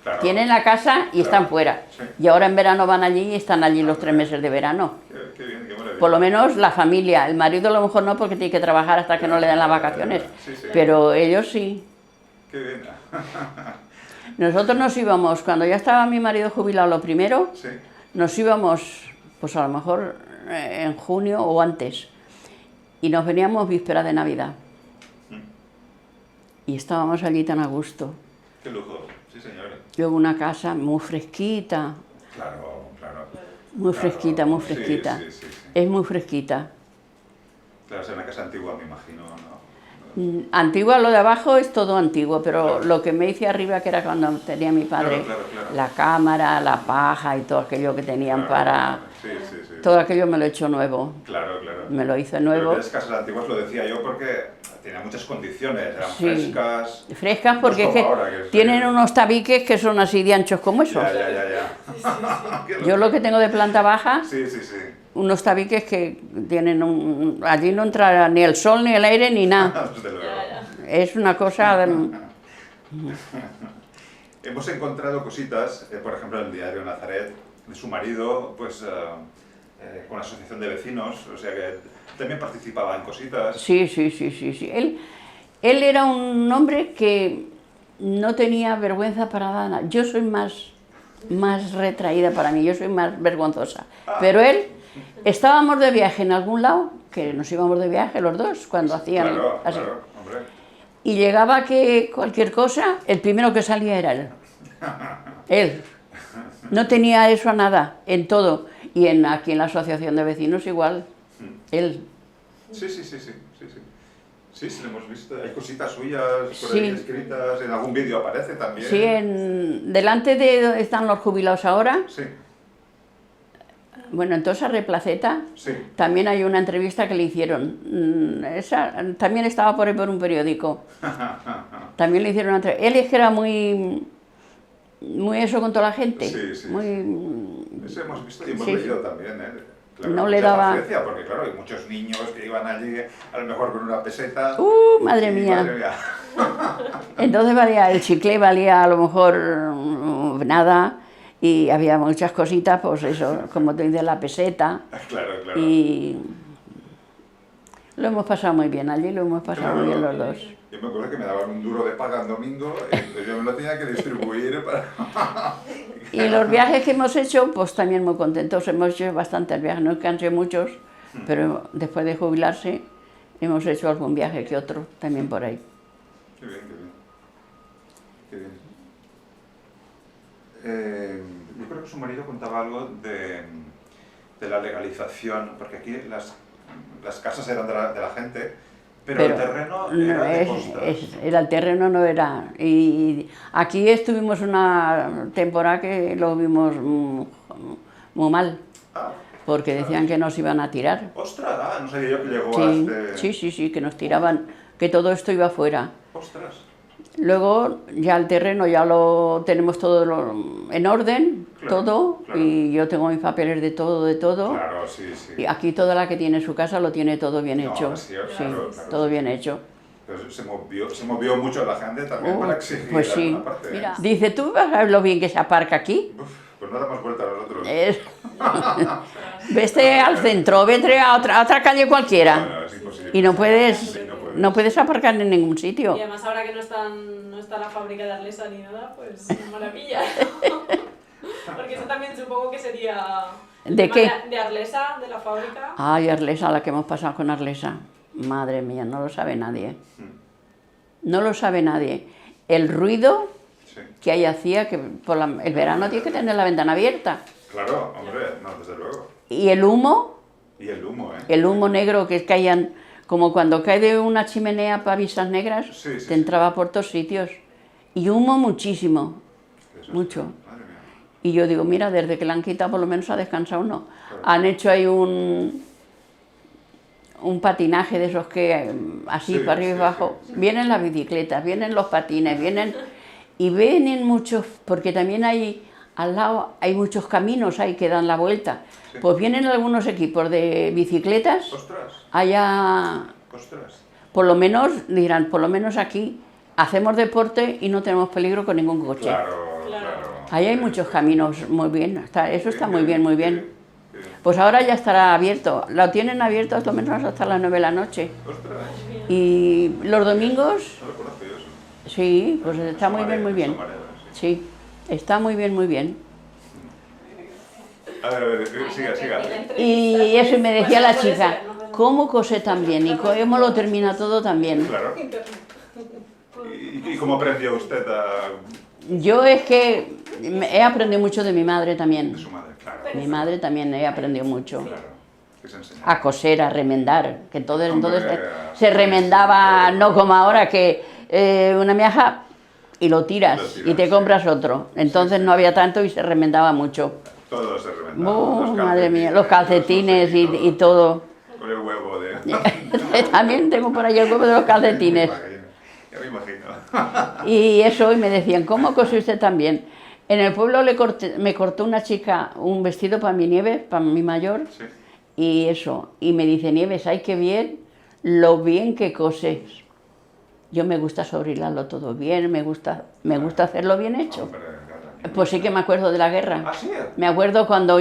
Speaker 1: claro.
Speaker 2: tienen la casa y
Speaker 1: Claro,
Speaker 2: están fuera.
Speaker 1: sí.
Speaker 2: Y ahora en verano van allí y están allí los 3 meses de verano.
Speaker 1: Qué bien, qué maravilla.
Speaker 2: Por lo menos la familia, el marido a lo mejor no porque tiene que trabajar hasta que no le den las vacaciones,
Speaker 1: Sí.
Speaker 2: pero ellos sí.
Speaker 1: Qué bien.
Speaker 2: Nosotros nos íbamos, cuando ya estaba mi marido jubilado lo primero,
Speaker 1: Sí.
Speaker 2: nos íbamos, pues a lo mejor en junio o antes, y nos veníamos víspera de Navidad. Y estábamos allí tan a gusto.
Speaker 1: Qué lujo. Sí, señor.
Speaker 2: Luego una casa muy fresquita,
Speaker 1: Claro.
Speaker 2: muy
Speaker 1: Claro.
Speaker 2: fresquita, muy
Speaker 1: Sí,
Speaker 2: fresquita.
Speaker 1: sí.
Speaker 2: Es muy fresquita.
Speaker 1: Claro, es una casa antigua, me imagino, ¿no?
Speaker 2: Antigua, lo de abajo es todo antiguo, pero
Speaker 1: Claro.
Speaker 2: lo que me hice arriba, que era cuando tenía mi padre,
Speaker 1: Claro.
Speaker 2: la cámara, la paja y todo aquello que tenían para...
Speaker 1: Sí.
Speaker 2: Todo aquello me lo he hecho nuevo,
Speaker 1: Claro.
Speaker 2: me lo hice
Speaker 1: Pero
Speaker 2: nuevo.
Speaker 1: las casas antiguas lo decía yo porque tenían muchas condiciones, eran
Speaker 2: Sí.
Speaker 1: frescas.
Speaker 2: Frescas porque
Speaker 1: No
Speaker 2: es
Speaker 1: como
Speaker 2: que
Speaker 1: ahora, que es-
Speaker 2: tienen unos tabiques que son así de anchos como esos.
Speaker 1: Ya. Qué
Speaker 2: Yo lo que tengo de planta baja,
Speaker 1: Sí.
Speaker 2: unos tabiques que tienen allí no entra ni el sol, ni el aire, ni nada.
Speaker 1: Desde luego.
Speaker 2: Es una cosa...
Speaker 1: Hemos encontrado cositas, por ejemplo, en el diario Nazaret, de su marido, pues con la asociación de vecinos, o sea que también participaba en cositas.
Speaker 2: Sí. Él era un hombre que no tenía vergüenza para nada. Yo soy más retraída para mí, yo soy más vergonzosa. Pero él, estábamos de viaje en algún lado, que nos íbamos de viaje los dos, cuando hacían así.
Speaker 1: Claro, hombre.
Speaker 2: Y llegaba que cualquier cosa, el primero que salía era él. Él. No tenía eso a nada, en todo. Y aquí en la asociación de vecinos igual. Él.
Speaker 1: Sí. Sí, lo hemos visto. Hay cositas suyas por
Speaker 2: Sí.
Speaker 1: ahí escritas, en algún vídeo aparece también.
Speaker 2: Sí, delante de donde están los jubilados ahora,
Speaker 1: Sí.
Speaker 2: bueno, en toda esa replaceta,
Speaker 1: Sí.
Speaker 2: también hay una entrevista que le hicieron. Esa también estaba por ahí por un periódico. También le hicieron una entrevista. Él es que era muy eso con toda la gente.
Speaker 1: Sí.
Speaker 2: Muy...
Speaker 1: Eso hemos visto y hemos
Speaker 2: Sí.
Speaker 1: leído también, Claro,
Speaker 2: No le
Speaker 1: mucha
Speaker 2: daba-
Speaker 1: paciencia, porque claro, hay muchos niños que iban allí, a lo mejor con una peseta.
Speaker 2: Madre
Speaker 1: y,
Speaker 2: mía.
Speaker 1: Madre mía.
Speaker 2: Entonces valía, el chicle valía a lo mejor nada y había muchas cositas, pues eso, como tú dices, la peseta.
Speaker 1: Claro.
Speaker 2: Y lo hemos pasado muy bien, allí lo hemos pasado muy bien los dos.
Speaker 1: Yo me acuerdo que me daban un duro de paga en domingo, entonces yo me lo tenía que distribuir para...
Speaker 2: Y los viajes que hemos hecho, pues también muy contentos. Hemos hecho bastantes viajes, no es que han sido muchos, pero después de jubilarse hemos hecho algún viaje que otro también por ahí.
Speaker 1: Qué bien, qué bien. Qué bien. Yo creo que su marido contaba algo de la legalización, porque aquí las casas eran de la gente, pero el terreno era de costa.
Speaker 2: El terreno no era. Y aquí estuvimos una temporada que lo vimos muy mal,
Speaker 1: Ah,
Speaker 2: porque decían que nos iban a tirar.
Speaker 1: ¡Ostras! No sabía yo que llegó a
Speaker 2: Sí,
Speaker 1: este...
Speaker 2: sí, que nos tiraban, que todo esto iba fuera.
Speaker 1: ¡Ostras!
Speaker 2: Luego ya el terreno ya lo tenemos todo en orden,
Speaker 1: Claro,
Speaker 2: todo,
Speaker 1: claro.
Speaker 2: y yo tengo mis papeles de todo, de todo.
Speaker 1: Claro, sí, sí.
Speaker 2: Y aquí toda la que tiene su casa lo tiene todo bien
Speaker 1: No,
Speaker 2: hecho.
Speaker 1: sí,
Speaker 2: Sí,
Speaker 1: claro,
Speaker 2: todo
Speaker 1: sí.
Speaker 2: bien hecho.
Speaker 1: Pero se movió mucho la gente también para exigir
Speaker 2: Pues sí.
Speaker 1: alguna parte.
Speaker 2: Mira, dice, ¿tú vas a ver lo bien que se aparca aquí?
Speaker 1: Uf, pues no damos vuelta a nosotros.
Speaker 2: Vete al centro, vete a otra calle cualquiera.
Speaker 1: No, es imposible.
Speaker 2: Y no puedes,
Speaker 1: Sí,
Speaker 2: no puedes aparcar en ningún sitio.
Speaker 3: Y además ahora que no está la fábrica de Arlesa ni nada, pues una maravilla. Porque eso también supongo que sería...
Speaker 2: ¿De
Speaker 3: el
Speaker 2: qué?
Speaker 3: tema de Arlesa, de la fábrica.
Speaker 2: Ay, Arlesa, la que hemos pasado con Arlesa. Madre mía, no lo sabe nadie. No lo sabe nadie. El ruido
Speaker 1: Sí.
Speaker 2: que ahí hacía, que por el verano tienes que tener la ventana abierta.
Speaker 1: Claro, hombre, no, desde luego.
Speaker 2: Y el humo
Speaker 1: Y el humo, ¿eh?
Speaker 2: negro que caían, como cuando cae de una chimenea pavisas negras,
Speaker 1: Sí, sí,
Speaker 2: te entraba por todos sitios. Y humo muchísimo,
Speaker 1: Eso
Speaker 2: mucho.
Speaker 1: Madre mía.
Speaker 2: Y yo digo, mira, desde que la han quitado por lo menos ha descansado uno.
Speaker 1: Claro.
Speaker 2: Han hecho ahí un patinaje de esos que así
Speaker 1: Sí,
Speaker 2: para arriba y
Speaker 1: sí,
Speaker 2: abajo.
Speaker 1: sí, sí.
Speaker 2: Vienen las bicicletas, vienen los patines, vienen... Y vienen muchos, porque también hay, al lado hay muchos caminos ahí que dan la vuelta.
Speaker 1: Sí.
Speaker 2: Pues vienen algunos equipos de bicicletas,
Speaker 1: ¡Ostras!
Speaker 2: allá,
Speaker 1: ¡Ostras!
Speaker 2: por lo menos, dirán, por lo menos aquí hacemos deporte y no tenemos peligro con ningún coche.
Speaker 1: Claro,
Speaker 3: Claro.
Speaker 1: claro.
Speaker 2: Ahí hay muchos caminos, muy bien, eso está muy bien, muy bien.
Speaker 1: Qué bien.
Speaker 2: Pues ahora ya estará abierto, lo tienen abierto hasta lo menos hasta las 9 de la noche.
Speaker 1: ¡Ostras!
Speaker 2: Y los domingos,
Speaker 1: No lo conozco yo eso.
Speaker 2: sí, pues está muy bien, muy bien. Sí, está muy bien, muy bien.
Speaker 1: A ver, siga, siga.
Speaker 2: Y eso, y me decía la chica, ¿cómo cose tan bien? ¿Y cómo lo termina todo tan bien?
Speaker 1: Claro. ¿Y cómo aprendió usted
Speaker 2: Yo es que he aprendido mucho de mi madre
Speaker 1: de
Speaker 2: también.
Speaker 1: su madre? Claro.
Speaker 2: Mi madre también he aprendido mucho.
Speaker 1: Claro. Que se enseña.
Speaker 2: A coser, a remendar, que todo entonces
Speaker 1: Hombre,
Speaker 2: se remendaba, no como ahora que una miaja y lo
Speaker 1: Lo
Speaker 2: tiras
Speaker 1: tiras,
Speaker 2: y te
Speaker 1: sí.
Speaker 2: compras otro. Entonces
Speaker 1: Sí, sí.
Speaker 2: no había tanto y se remendaba mucho.
Speaker 1: Todo se reventaba.
Speaker 2: Madre mía, los calcetines y todo.
Speaker 1: Con el huevo de...
Speaker 2: También tengo por ahí el huevo de los calcetines.
Speaker 1: Ya me imagino.
Speaker 2: Y eso, y me decían, ¿cómo cose usted tan bien? En el pueblo me cortó una chica un vestido para mi Nieves, para mi mayor,
Speaker 1: Sí.
Speaker 2: y eso. Y me dice, Nieves, ay, qué bien, lo bien que coses. Yo me gusta sobrilarlo todo bien, me gusta hacerlo bien hecho.
Speaker 1: Hombre, claro.
Speaker 2: Pues sí que me acuerdo de la guerra.
Speaker 1: ¿Ah, sí?
Speaker 2: Me acuerdo cuando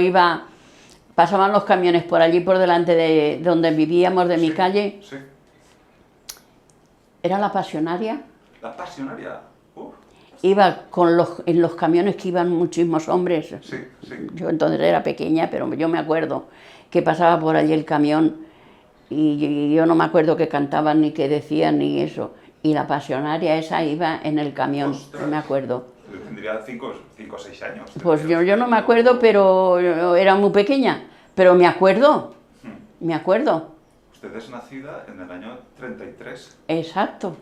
Speaker 2: pasaban los camiones por allí, por delante de donde vivíamos, de mi
Speaker 1: Sí,
Speaker 2: calle.
Speaker 1: Sí.
Speaker 2: Era la Pasionaria.
Speaker 1: La pasionaria.
Speaker 2: Iba en los camiones que iban muchísimos hombres.
Speaker 1: Sí, sí.
Speaker 2: Yo entonces era pequeña, pero yo me acuerdo que pasaba por allí el camión y yo no me acuerdo qué cantaban ni qué decían ni eso. Y la Pasionaria esa iba en el camión,
Speaker 1: Ostras.
Speaker 2: no me acuerdo.
Speaker 1: Yo tendría 5 o 6 años.
Speaker 2: Pues yo no me acuerdo, pero yo era muy pequeña. Pero me acuerdo, me acuerdo.
Speaker 1: Usted es nacida en el año 33.
Speaker 2: Exacto,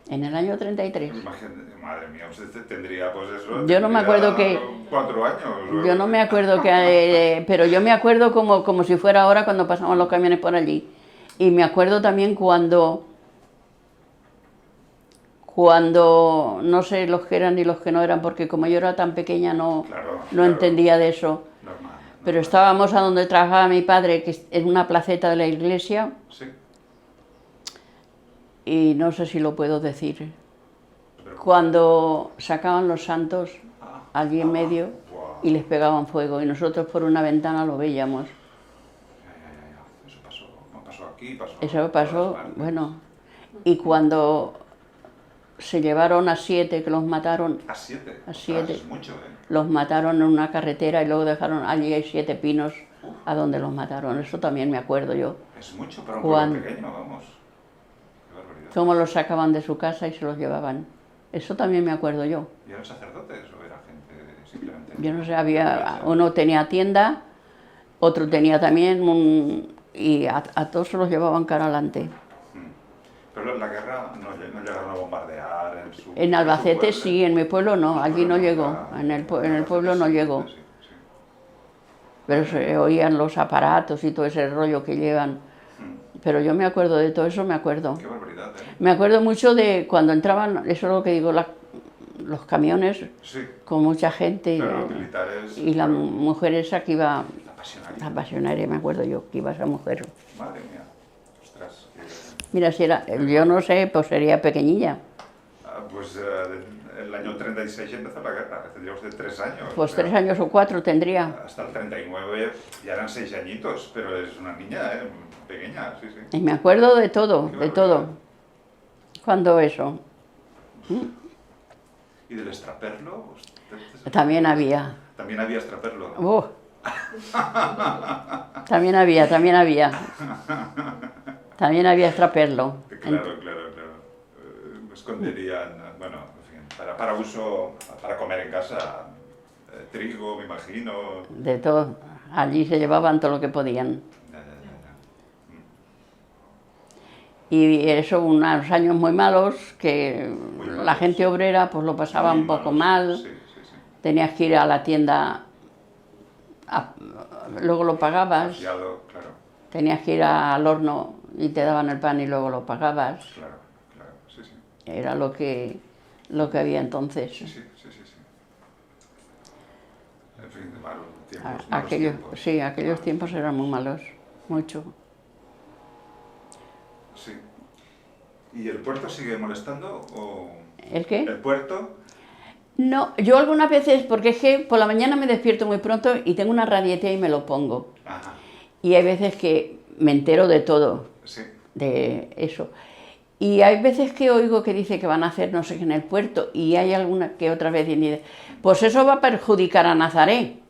Speaker 2: en el año 33.
Speaker 1: Imagínate, madre mía, usted tendría pues eso.
Speaker 2: Yo no me acuerdo
Speaker 1: tendría
Speaker 2: que-
Speaker 1: 4 años.
Speaker 2: Yo no me acuerdo pero yo me acuerdo como si fuera ahora cuando pasaban los camiones por allí. Y me acuerdo también cuando no sé los que eran y los que no eran, porque como yo era tan pequeña no
Speaker 1: Claro.
Speaker 2: entendía de eso.
Speaker 1: Normal.
Speaker 2: Pero estábamos a donde trabajaba mi padre, que es en una placeta de la iglesia,
Speaker 1: Sí.
Speaker 2: y no sé si lo puedo decir.
Speaker 1: Pero-
Speaker 2: Cuando sacaban los santos
Speaker 1: Ah,
Speaker 2: allí en medio
Speaker 1: Buah.
Speaker 2: y les pegaban fuego, y nosotros por una ventana lo veíamos.
Speaker 1: Ya. Eso pasó. No pasó aquí, pasó.
Speaker 2: Eso
Speaker 1: en
Speaker 2: pasó,
Speaker 1: todas partes.
Speaker 2: bueno, y cuando se llevaron a 7 que los mataron.
Speaker 1: ¿A 7?
Speaker 2: A 7.
Speaker 1: Es mucho, ¿eh?
Speaker 2: Los mataron en una carretera y luego dejaron, allí hay 7 pinos a donde los mataron. Eso también me acuerdo yo.
Speaker 1: Es mucho para un pueblo pequeño, vamos. Qué barbaridad.
Speaker 2: Cómo los sacaban de su casa y se los llevaban. Eso también me acuerdo yo.
Speaker 1: ¿Y eran sacerdotes o era gente simplemente?
Speaker 2: Yo no sé, uno tenía tienda, otro tenía también y a todos se los llevaban cara adelante.
Speaker 1: Pero la guerra no llegaron a bombardear
Speaker 2: en Albacete sí, en mi pueblo no, allí no llegó, en el pueblo no llegó. Pero se oían los aparatos y todo ese rollo que llevan. Pero yo me acuerdo de todo eso, me acuerdo.
Speaker 1: Qué barbaridad, ¿eh?
Speaker 2: Me acuerdo mucho de cuando entraban, eso es lo que digo, los camiones con mucha gente y la mujer esa que iba, la pasionaria, me acuerdo yo, que iba esa mujer.
Speaker 1: Madre mía, ostras.
Speaker 2: Mira, si era, yo no sé, pues sería pequeñilla.
Speaker 1: Pues el año 36 empezó la guerra, tendríamos de 3 años.
Speaker 2: Pues 3 años o 4 tendría.
Speaker 1: Hasta el 39 ya eran 6 añitos, pero es una niña, pequeña, sí, sí.
Speaker 2: Y me acuerdo de todo, de todo. Cuando eso.
Speaker 1: ¿Y del extraperlo?
Speaker 2: También había.
Speaker 1: También había extraperlo.
Speaker 2: También había. También había extraperlo.
Speaker 1: Claro, claro. Esconderían, bueno, en fin, para uso, para comer en casa, trigo, me imagino.
Speaker 2: De todo. Allí se llevaban todo lo que podían. Y eso, unos años muy malos, que la gente obrera pues lo pasaba un poco mal.
Speaker 1: Sí.
Speaker 2: Tenías que ir a la tienda, luego lo pagabas.
Speaker 1: Claro.
Speaker 2: Tenías que ir al horno y te daban el pan y luego lo pagabas.
Speaker 1: Claro, sí.
Speaker 2: Era lo que había entonces.
Speaker 1: Sí. En fin, malos tiempos.
Speaker 2: Sí, aquellos tiempos eran muy malos, mucho.
Speaker 1: Sí. ¿Y el puerto sigue molestando o...?
Speaker 2: ¿El qué?
Speaker 1: ¿El puerto?
Speaker 2: No, yo algunas veces, porque es que por la mañana me despierto muy pronto y tengo una radieta y me lo pongo.
Speaker 1: Ajá.
Speaker 2: Y hay veces que me entero de todo, de eso. Y hay veces que oigo que dice que van a hacer no sé qué en el puerto y hay alguna que otra vez dice, pues eso va a perjudicar a Nazaret.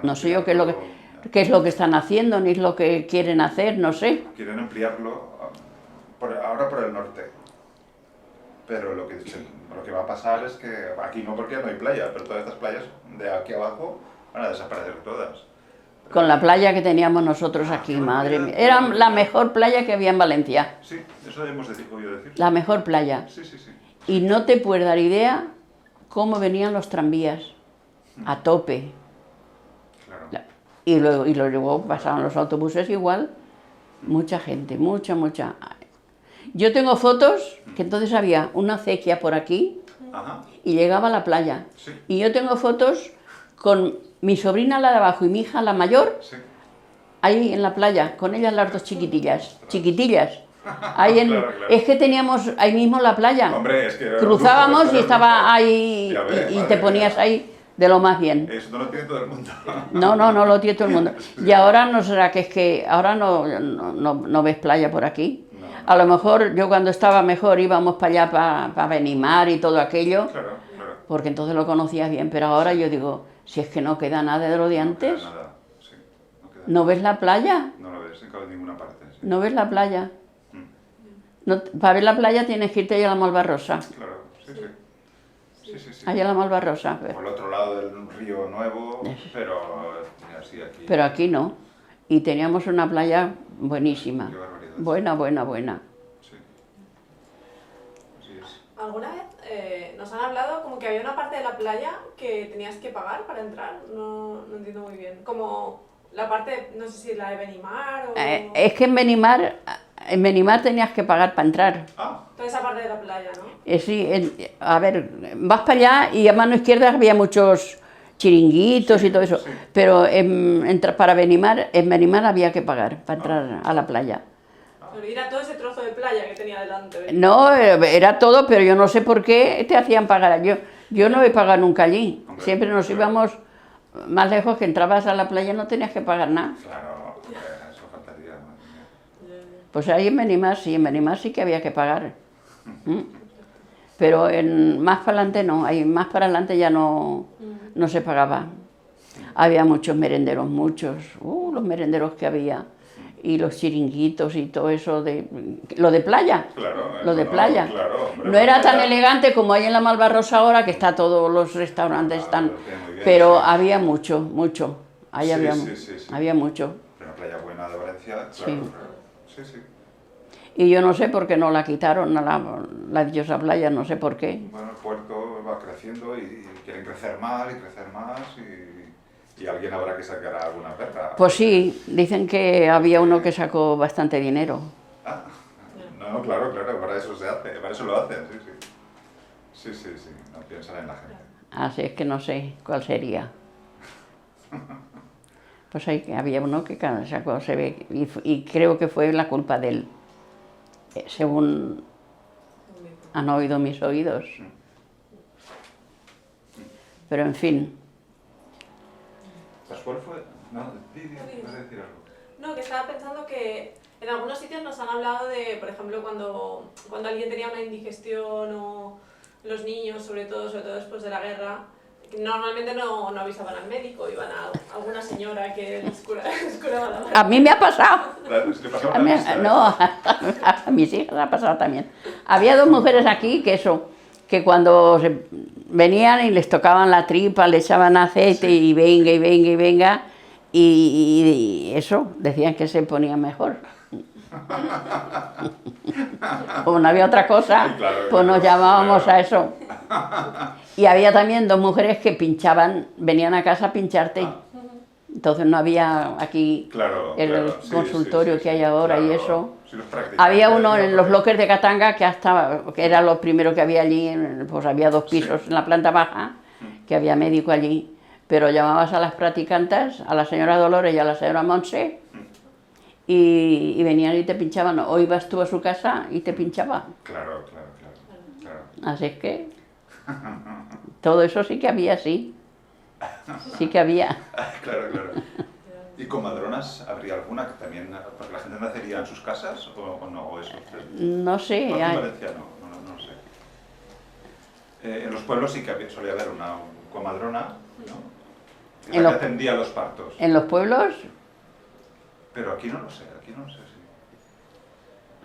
Speaker 2: No sé yo qué es lo que están haciendo, ni es lo que quieren hacer, no sé.
Speaker 1: Quieren ampliarlo ahora por el norte. Pero lo que va a pasar es que aquí no, porque no hay playa, pero todas estas playas de aquí abajo van a desaparecer todas.
Speaker 2: Con la playa que teníamos nosotros aquí, madre mía. Era la mejor playa que había en Valencia.
Speaker 1: Sí, eso hemos oído decir.
Speaker 2: La mejor playa.
Speaker 1: Sí.
Speaker 2: Y no te puedes dar idea cómo venían los tranvías, a tope.
Speaker 1: Claro.
Speaker 2: Y luego pasaban los autobuses igual, mucha gente, mucha. Yo tengo fotos que entonces había una acequia por aquí y llegaba a la playa.
Speaker 1: Sí.
Speaker 2: Y yo tengo fotos con mi sobrina la de abajo y mi hija la mayor, ahí en la playa, con ellas las dos chiquitillas. Ahí
Speaker 1: Claro.
Speaker 2: Es que teníamos ahí mismo la playa.
Speaker 1: Hombre, es que
Speaker 2: cruzábamos y estaba ahí y te ponías ahí de lo más bien.
Speaker 1: Eso no lo tiene todo el mundo.
Speaker 2: No lo tiene todo el mundo. Y ahora no será que es que ahora no ves playa por aquí.
Speaker 1: No.
Speaker 2: A lo mejor yo cuando estaba mejor íbamos para allá, para Benimar y todo aquello,
Speaker 1: Claro.
Speaker 2: porque entonces lo conocías bien, pero ahora yo digo, si es que no queda nada de lo de antes.
Speaker 1: No queda nada, sí.
Speaker 2: ¿No ves la playa?
Speaker 1: No lo ves en ninguna parte. Sí.
Speaker 2: ¿No ves la playa? No, para ver la playa tienes que irte allá a la Malvarrosa.
Speaker 1: Claro, sí.
Speaker 2: Allá a la Malvarrosa.
Speaker 1: Por el otro lado del río Nuevo, pero así aquí.
Speaker 2: Pero aquí no. Y teníamos una playa buenísima.
Speaker 1: Qué barbaridad.
Speaker 2: Buena.
Speaker 1: Sí. Así es.
Speaker 3: ¿Alguna vez nos han hablado como que había una parte de la playa que tenías que pagar para entrar? No entiendo muy bien. Como la parte, no sé si la de Benimar o...
Speaker 2: Es que en Benimar tenías que pagar para entrar.
Speaker 3: Toda esa parte de la playa, ¿no?
Speaker 2: Sí, a ver, vas para allá y a mano izquierda había muchos chiringuitos y todo eso, pero para Benimar, en Benimar había que pagar para entrar a la playa.
Speaker 3: Pero era todo ese trozo de playa que tenía delante. ¿Ves?
Speaker 2: No, era todo, pero yo no sé por qué te hacían pagar. Yo no he pagado nunca allí. Siempre nos íbamos más lejos, que entrabas a la playa no tenías que pagar nada.
Speaker 1: Claro, eso faltaría. Madre mía.
Speaker 2: Pues ahí en Benimar sí que había que pagar. Pero más para adelante no, más para adelante ya no se pagaba. Había muchos merenderos, los merenderos que había, y los chiringuitos y todo eso, lo de playa,
Speaker 1: Claro,
Speaker 2: lo de playa.
Speaker 1: claro, hombre,
Speaker 2: No era tan
Speaker 1: playa.
Speaker 2: elegante como hay en la Malvarrosa ahora, que está todos los restaurantes están,
Speaker 1: Muy bien,
Speaker 2: pero
Speaker 1: sí.
Speaker 2: había mucho, ahí
Speaker 1: Sí,
Speaker 2: había,
Speaker 1: sí.
Speaker 2: había mucho.
Speaker 1: Pero una playa buena de Valencia, claro,
Speaker 2: Sí.
Speaker 1: claro. Sí.
Speaker 2: Y yo no sé por qué no la quitaron, la dichosa playa, no sé por qué.
Speaker 1: Bueno, el puerto va creciendo y quieren crecer más y alguien habrá que sacar alguna perra.
Speaker 2: Pues sí, dicen que había uno que sacó bastante dinero.
Speaker 1: Ah, no, claro, para eso se hace, para eso lo hacen, sí, no piensan en la gente.
Speaker 2: Así es que no sé cuál sería. Pues había uno que sacó, se ve, y creo que fue la culpa de él, según han oído mis oídos. Pero en fin,
Speaker 1: ¿Pascual fue? No, vas a decir algo.
Speaker 3: No, que estaba pensando que en algunos sitios nos han hablado de, por ejemplo, cuando alguien tenía una indigestión o los niños, sobre todo después de la guerra, que normalmente no avisaban al médico, iban a alguna señora que les curaba la mano.
Speaker 2: a mí me ha pasado.
Speaker 1: ¿Le pasaba
Speaker 2: A
Speaker 1: una
Speaker 2: mí-
Speaker 1: lista?
Speaker 2: no, a mis hijas ha pasado también. Había dos mujeres aquí que cuando venían y les tocaban la tripa, le echaban aceite
Speaker 1: Sí.
Speaker 2: y venga, y eso, decían que se ponían mejor. Como no había otra cosa,
Speaker 1: Sí, claro,
Speaker 2: pues nos
Speaker 1: claro,
Speaker 2: llamábamos
Speaker 1: claro.
Speaker 2: a eso. Y había también dos mujeres que pinchaban, venían a casa a pincharte.
Speaker 1: Ah.
Speaker 2: Entonces no había aquí
Speaker 1: Claro,
Speaker 2: el
Speaker 1: claro, sí,
Speaker 2: consultorio
Speaker 1: sí,
Speaker 2: que hay ahora y
Speaker 1: claro.
Speaker 2: eso.
Speaker 1: Sí, los practicantes,
Speaker 2: Había uno en los
Speaker 1: ¿no?
Speaker 2: bloques de Katanga que era lo primero que había allí, pues había dos pisos en la planta baja, que había médico allí, pero llamabas a las practicantes, a la señora Dolores y a la señora Monse, y venían y te pinchaban, o ibas tú a su casa y te pinchaba.
Speaker 1: Claro.
Speaker 2: Así es que todo eso sí que había, sí que había.
Speaker 1: Claro. ¿Y comadronas habría alguna que también, porque la gente nacería en sus casas o no? O eso,
Speaker 2: No sé,
Speaker 1: no, aquí en Valencia no sé. En los pueblos sí que solía haber una comadrona, ¿no? Que atendía los partos.
Speaker 2: en los pueblos,
Speaker 1: Pero aquí no sé,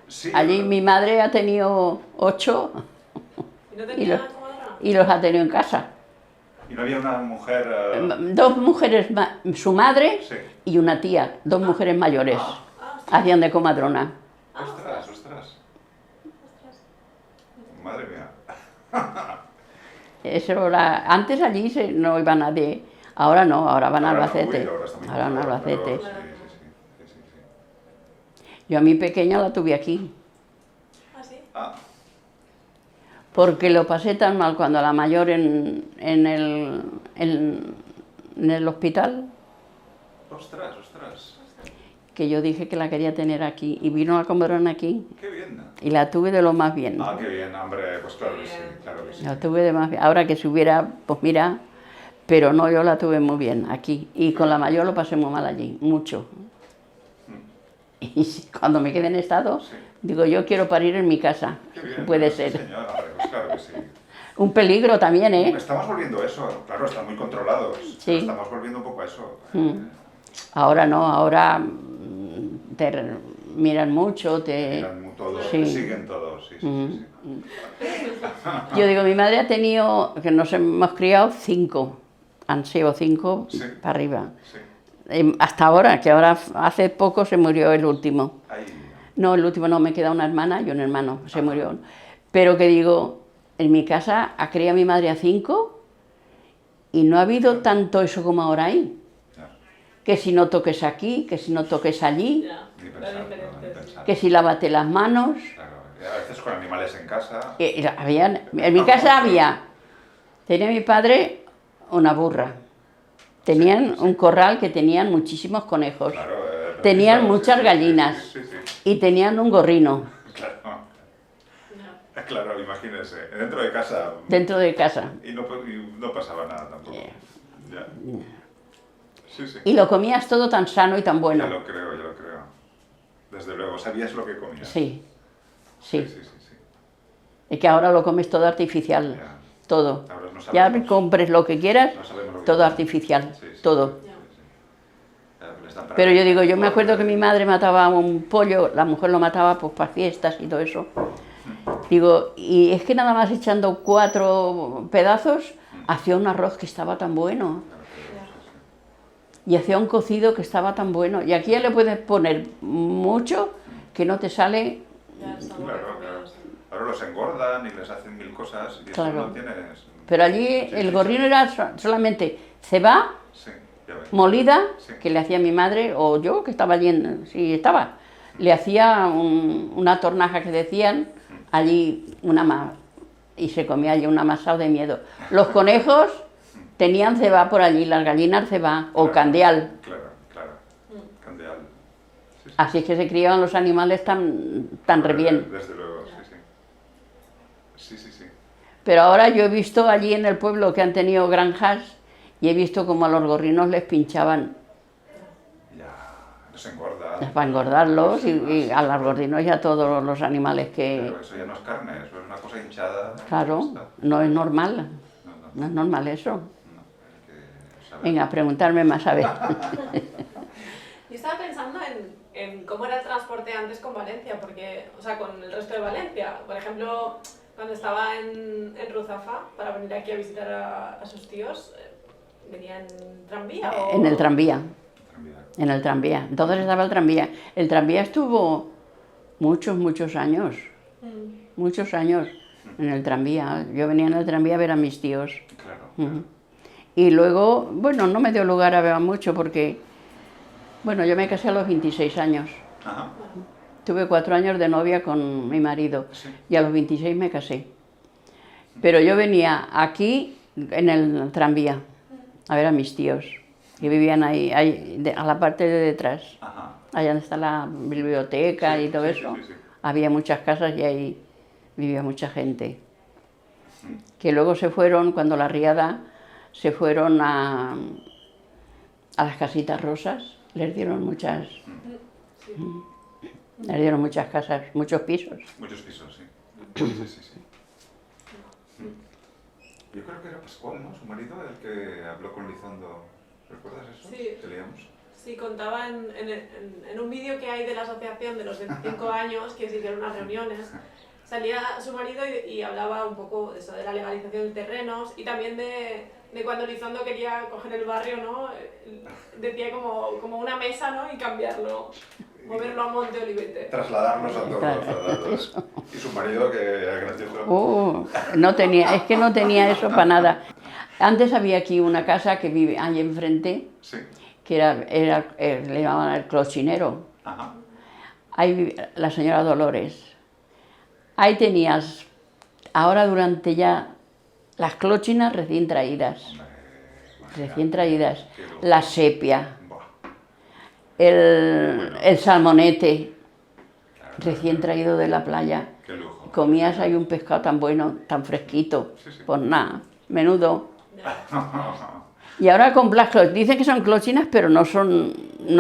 Speaker 1: sí.
Speaker 2: allí mi madre ha tenido 8
Speaker 3: ¿Y no
Speaker 2: y
Speaker 3: tenía
Speaker 2: los,
Speaker 3: comadrona?
Speaker 2: y los ha tenido en casa.
Speaker 1: Y no había una mujer...
Speaker 2: Dos mujeres, su madre
Speaker 1: Sí.
Speaker 2: y una tía, dos mujeres mayores, hacían de comadrona.
Speaker 1: Ostras. Madre mía.
Speaker 2: Eso antes allí no iba nadie, ahora no, ahora van a Albacete.
Speaker 1: Ahora está muy
Speaker 2: Ahora van a
Speaker 1: cómodo,
Speaker 2: Albacete.
Speaker 1: claro, sí.
Speaker 2: Yo a mi pequeña la tuve aquí,
Speaker 3: ¿Ah, sí?
Speaker 1: Ah,
Speaker 2: porque lo pasé tan mal cuando la mayor en el hospital,
Speaker 1: ostras.
Speaker 2: que yo dije que la quería tener aquí, y vino la comadrona aquí,
Speaker 1: Qué bien.
Speaker 2: y la tuve de lo más bien.
Speaker 1: Ah, qué bien, hombre, pues claro que sí.
Speaker 2: La tuve de más bien. Ahora que se hubiera, pues mira, pero no, yo la tuve muy bien aquí. Y con la mayor lo pasé muy mal allí, mucho. Y cuando me quedé en estado,
Speaker 1: Sí.
Speaker 2: digo, yo quiero parir en mi casa.
Speaker 1: Qué bien.
Speaker 2: Puede
Speaker 1: Sí,
Speaker 2: ser.
Speaker 1: señor, hombre, pues claro que sí.
Speaker 2: Un peligro también, ¿eh?
Speaker 1: Estamos volviendo a eso, claro, están muy controlados.
Speaker 2: Sí.
Speaker 1: Pero estamos volviendo un poco a eso.
Speaker 2: Ahora no, ahora te miran mucho,
Speaker 1: Miran todo,
Speaker 2: Sí.
Speaker 1: siguen todos, sí.
Speaker 2: Yo digo, mi madre ha tenido, que nos hemos criado 5, han sido 5
Speaker 1: Sí.
Speaker 2: para arriba.
Speaker 1: Sí.
Speaker 2: Hasta ahora, que ahora hace poco se murió el último.
Speaker 1: Ahí.
Speaker 2: No, el último no, me queda una hermana y un hermano, se murió. Pero que digo, en mi casa ha criado mi madre a 5 y no ha habido tanto eso como ahora hay.
Speaker 1: Ya,
Speaker 2: Que si no toques aquí, que si no toques allí,
Speaker 3: Ya,
Speaker 1: ni
Speaker 3: era
Speaker 1: pensar,
Speaker 3: diferente,
Speaker 1: ni
Speaker 3: sí.
Speaker 1: pensar.
Speaker 2: que si lávate las manos.
Speaker 1: Claro, y a veces con animales en casa.
Speaker 2: En mi casa tenía mi padre una burra. Tenían un corral que tenían muchísimos conejos.
Speaker 1: Claro,
Speaker 2: Tenían
Speaker 1: sí,
Speaker 2: muchas
Speaker 1: sí,
Speaker 2: gallinas.
Speaker 1: Sí.
Speaker 2: Y tenían un gorrino
Speaker 1: Claro.
Speaker 3: Ya.
Speaker 1: Claro, imagínese, dentro de casa
Speaker 2: dentro de casa.
Speaker 1: y no pasaba nada tampoco. Ya. Sí.
Speaker 2: Y lo comías todo tan sano y tan bueno.
Speaker 1: Ya lo creo. Desde luego, sabías lo que comías.
Speaker 2: Sí.
Speaker 1: Sí.
Speaker 2: Es que ahora lo comes todo artificial,
Speaker 1: Ya.
Speaker 2: todo.
Speaker 1: Ahora no
Speaker 2: Ya
Speaker 1: sabemos.
Speaker 2: compres lo que quieras,
Speaker 1: No sabemos lo que
Speaker 2: todo
Speaker 1: comen.
Speaker 2: artificial,
Speaker 1: Sí, sí,
Speaker 2: todo.
Speaker 1: sí, sí. Les dan para
Speaker 2: Pero yo digo, yo me
Speaker 1: todo,
Speaker 2: acuerdo que mi madre mataba un pollo, la mujer lo mataba pues para fiestas y todo eso. Digo, y es que nada más echando 4 pedazos, hacía un arroz que estaba tan bueno. Y hacía un cocido que estaba tan bueno. Y aquí ya le puedes poner mucho que no te sale.
Speaker 3: Ya está muy
Speaker 1: Claro,
Speaker 3: bien,
Speaker 1: claro.
Speaker 3: sí.
Speaker 1: Ahora los engordan y les hacen 1000 cosas y
Speaker 2: Claro.
Speaker 1: eso no tienes...
Speaker 2: Pero allí
Speaker 1: Sí,
Speaker 2: el
Speaker 1: sí,
Speaker 2: gorrino era solamente ceba
Speaker 1: Sí, ya ves.
Speaker 2: molida,
Speaker 1: Sí.
Speaker 2: que le hacía mi madre, o yo, que estaba allí, sí estaba. Le hacía una tornaja que decían, allí y se comía allí un amasado de miedo. Los conejos tenían ceba por allí, las gallinas ceba, o
Speaker 1: Claro,
Speaker 2: candeal.
Speaker 1: Claro, claro. Candeal. Sí, sí.
Speaker 2: Así que se criaban los animales tan re bien.
Speaker 1: Desde luego, sí, sí. Sí, sí, sí.
Speaker 2: Pero ahora yo he visto allí en el pueblo que han tenido granjas y he visto como a los gorrinos les pinchaban
Speaker 1: Ya, nos engorda.
Speaker 2: para engordarlos y a los gorrinos y a todos los animales que...
Speaker 1: Pero eso ya no es carne, eso es una cosa hinchada.
Speaker 2: Claro,
Speaker 1: Ya está.
Speaker 2: no es normal,
Speaker 1: No, no,
Speaker 2: no es normal eso.
Speaker 1: no, hay que saber.
Speaker 2: Venga, preguntarme más a ver.
Speaker 3: Yo estaba pensando en cómo era el transporte antes con Valencia, porque, o sea, con el resto de Valencia. Por ejemplo, cuando estaba en Ruzafa, para venir aquí a visitar a sus tíos, ¿venía en tranvía o...?
Speaker 2: En el tranvía,
Speaker 1: Tranvía.
Speaker 2: en el tranvía. Entonces estaba el tranvía. El tranvía estuvo muchos años, muchos años en el tranvía. Yo venía en el tranvía a ver a mis tíos.
Speaker 1: Claro.
Speaker 2: Ujú. Y luego, bueno, no me dio lugar a ver mucho porque, bueno, yo me casé a los 26 años.
Speaker 1: Ajá.
Speaker 2: Tuve 4 años de novia con mi marido
Speaker 1: Sí.
Speaker 2: y a los 26 me casé. Pero yo venía aquí en el tranvía a ver a mis tíos, que vivían ahí a la parte de detrás,
Speaker 1: Ajá.
Speaker 2: allá donde está la biblioteca
Speaker 1: Sí,
Speaker 2: y todo
Speaker 1: sí,
Speaker 2: eso.
Speaker 1: sí, sí.
Speaker 2: Había muchas casas y ahí vivía mucha gente. Que luego se fueron, cuando la riada, se fueron a las casitas rosas, les dieron muchas casas, muchos pisos.
Speaker 1: Muchos pisos, sí. Sí, sí, sí. Yo creo que era Pascual, ¿no? Su marido, el que habló con Lizondo. ¿Recuerdas eso?
Speaker 3: Sí.
Speaker 1: Que leíamos.
Speaker 3: Sí, contaba en un vídeo que hay de la asociación de los 25 años, que se hicieron unas reuniones, salía su marido y hablaba un poco de eso, de la legalización de terrenos y también de cuando Lizondo quería coger el barrio, ¿no? Decía como una mesa, ¿no? Y cambiarlo, moverlo a Monte Olivete.
Speaker 1: Trasladarlos a todos.
Speaker 2: Claro,
Speaker 1: trasladarlos. Y su marido, que era gracioso.
Speaker 2: Es que no tenía eso para nada. Antes había aquí una casa que vive ahí enfrente,
Speaker 1: Sí.
Speaker 2: que le llamaban el clochinero.
Speaker 1: Ajá.
Speaker 2: Ahí vivía la señora Dolores. Ahí tenías, ahora durante ya, las clochinas recién traídas. Recién traídas.
Speaker 1: Qué lujo.
Speaker 2: La sepia,
Speaker 1: Buah.
Speaker 2: el salmonete,
Speaker 1: Claro,
Speaker 2: recién traído de la playa.
Speaker 1: Qué lujo.
Speaker 2: Comías ahí un pescado tan bueno, tan fresquito.
Speaker 1: Sí, sí.
Speaker 2: Pues nada, menudo.
Speaker 3: Ya.
Speaker 2: Y ahora con las clochinas, dicen que son clochinas, pero no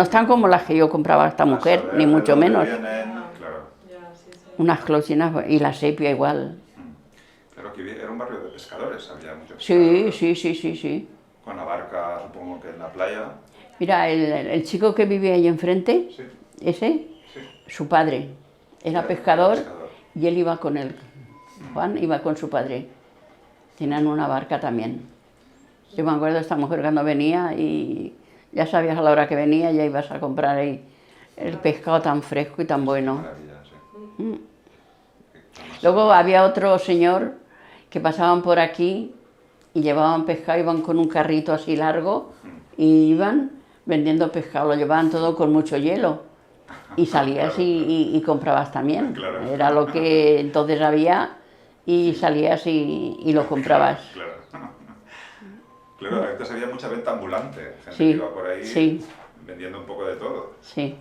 Speaker 2: están como las que yo compraba a esta mujer,
Speaker 1: A saber
Speaker 2: ni
Speaker 1: de
Speaker 2: mucho
Speaker 1: dónde
Speaker 2: menos.
Speaker 1: vienen, claro.
Speaker 3: Ya, sí, sí.
Speaker 2: Unas clochinas y la sepia igual.
Speaker 1: Pero aquí era un barrio de pescadores, había muchos
Speaker 2: Sí,
Speaker 1: pescadores.
Speaker 2: sí.
Speaker 1: Con la barca, supongo que en la playa.
Speaker 2: Mira, el chico que vive ahí enfrente,
Speaker 1: Sí,
Speaker 2: ese,
Speaker 1: sí.
Speaker 2: su padre, era
Speaker 1: Era
Speaker 2: pescador
Speaker 1: pescador.
Speaker 2: y él iba con él. Juan iba con su padre. Tenían una barca también. Yo me acuerdo de esta mujer cuando venía y ya sabías a la hora que venía, ya ibas a comprar ahí el pescado tan fresco y tan bueno.
Speaker 1: Maravilla, sí.
Speaker 2: Luego había otro señor que pasaban por aquí y llevaban pescado, iban con un carrito así largo y iban vendiendo pescado, lo llevaban todo con mucho hielo y salías y comprabas también.
Speaker 1: Claro.
Speaker 2: Era lo que entonces había y salías y lo comprabas.
Speaker 1: Claro. Claro, antes había mucha venta ambulante. Gente
Speaker 2: Sí,
Speaker 1: que iba por ahí
Speaker 2: sí.
Speaker 1: vendiendo un poco de todo.
Speaker 2: Sí.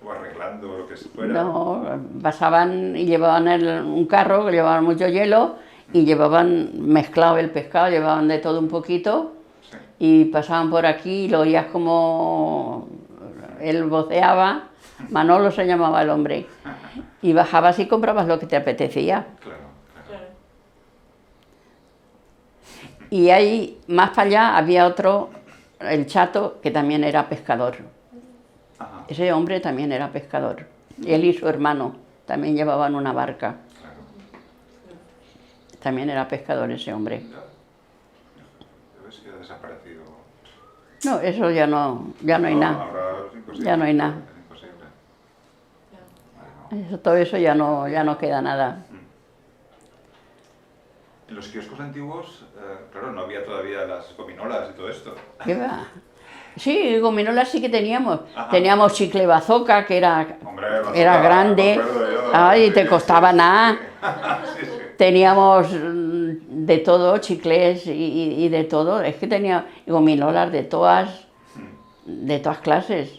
Speaker 1: O arreglando lo que fuera.
Speaker 2: No, pasaban y llevaban un carro que llevaban mucho hielo y llevaban mezclado el pescado, llevaban de todo un poquito
Speaker 1: Sí.
Speaker 2: y pasaban por aquí y lo oías como él voceaba, Manolo se llamaba el hombre, y bajabas y comprabas lo que te apetecía.
Speaker 1: Claro, claro.
Speaker 3: Claro.
Speaker 2: Y ahí, más para allá, había otro, el Chato, que también era pescador.
Speaker 1: Ajá,
Speaker 2: Ese hombre también era pescador. Él y su hermano también llevaban una barca.
Speaker 1: claro.
Speaker 2: También era pescador ese hombre.
Speaker 1: Ya. ¿Ves que ha desaparecido?
Speaker 2: No, eso ya no hay nada.
Speaker 1: Ahora es imposible.
Speaker 2: Ya no hay nada.
Speaker 1: Es imposible. Vale, no.
Speaker 2: Todo eso ya no queda nada.
Speaker 1: En los kioscos antiguos, claro, no había todavía las gominolas y todo esto.
Speaker 2: ¿Qué va? Sí, gominolas sí que teníamos.
Speaker 1: Ajá.
Speaker 2: Teníamos chicle bazooka, que era
Speaker 1: Hombre,
Speaker 2: era grande.
Speaker 1: me acuerdo yo.
Speaker 2: Ay,
Speaker 1: Sí,
Speaker 2: te
Speaker 1: sí,
Speaker 2: costaba
Speaker 1: sí,
Speaker 2: nada.
Speaker 1: Sí, sí.
Speaker 2: Teníamos de todo, chicles y de todo. Es que tenía gominolas de todas clases.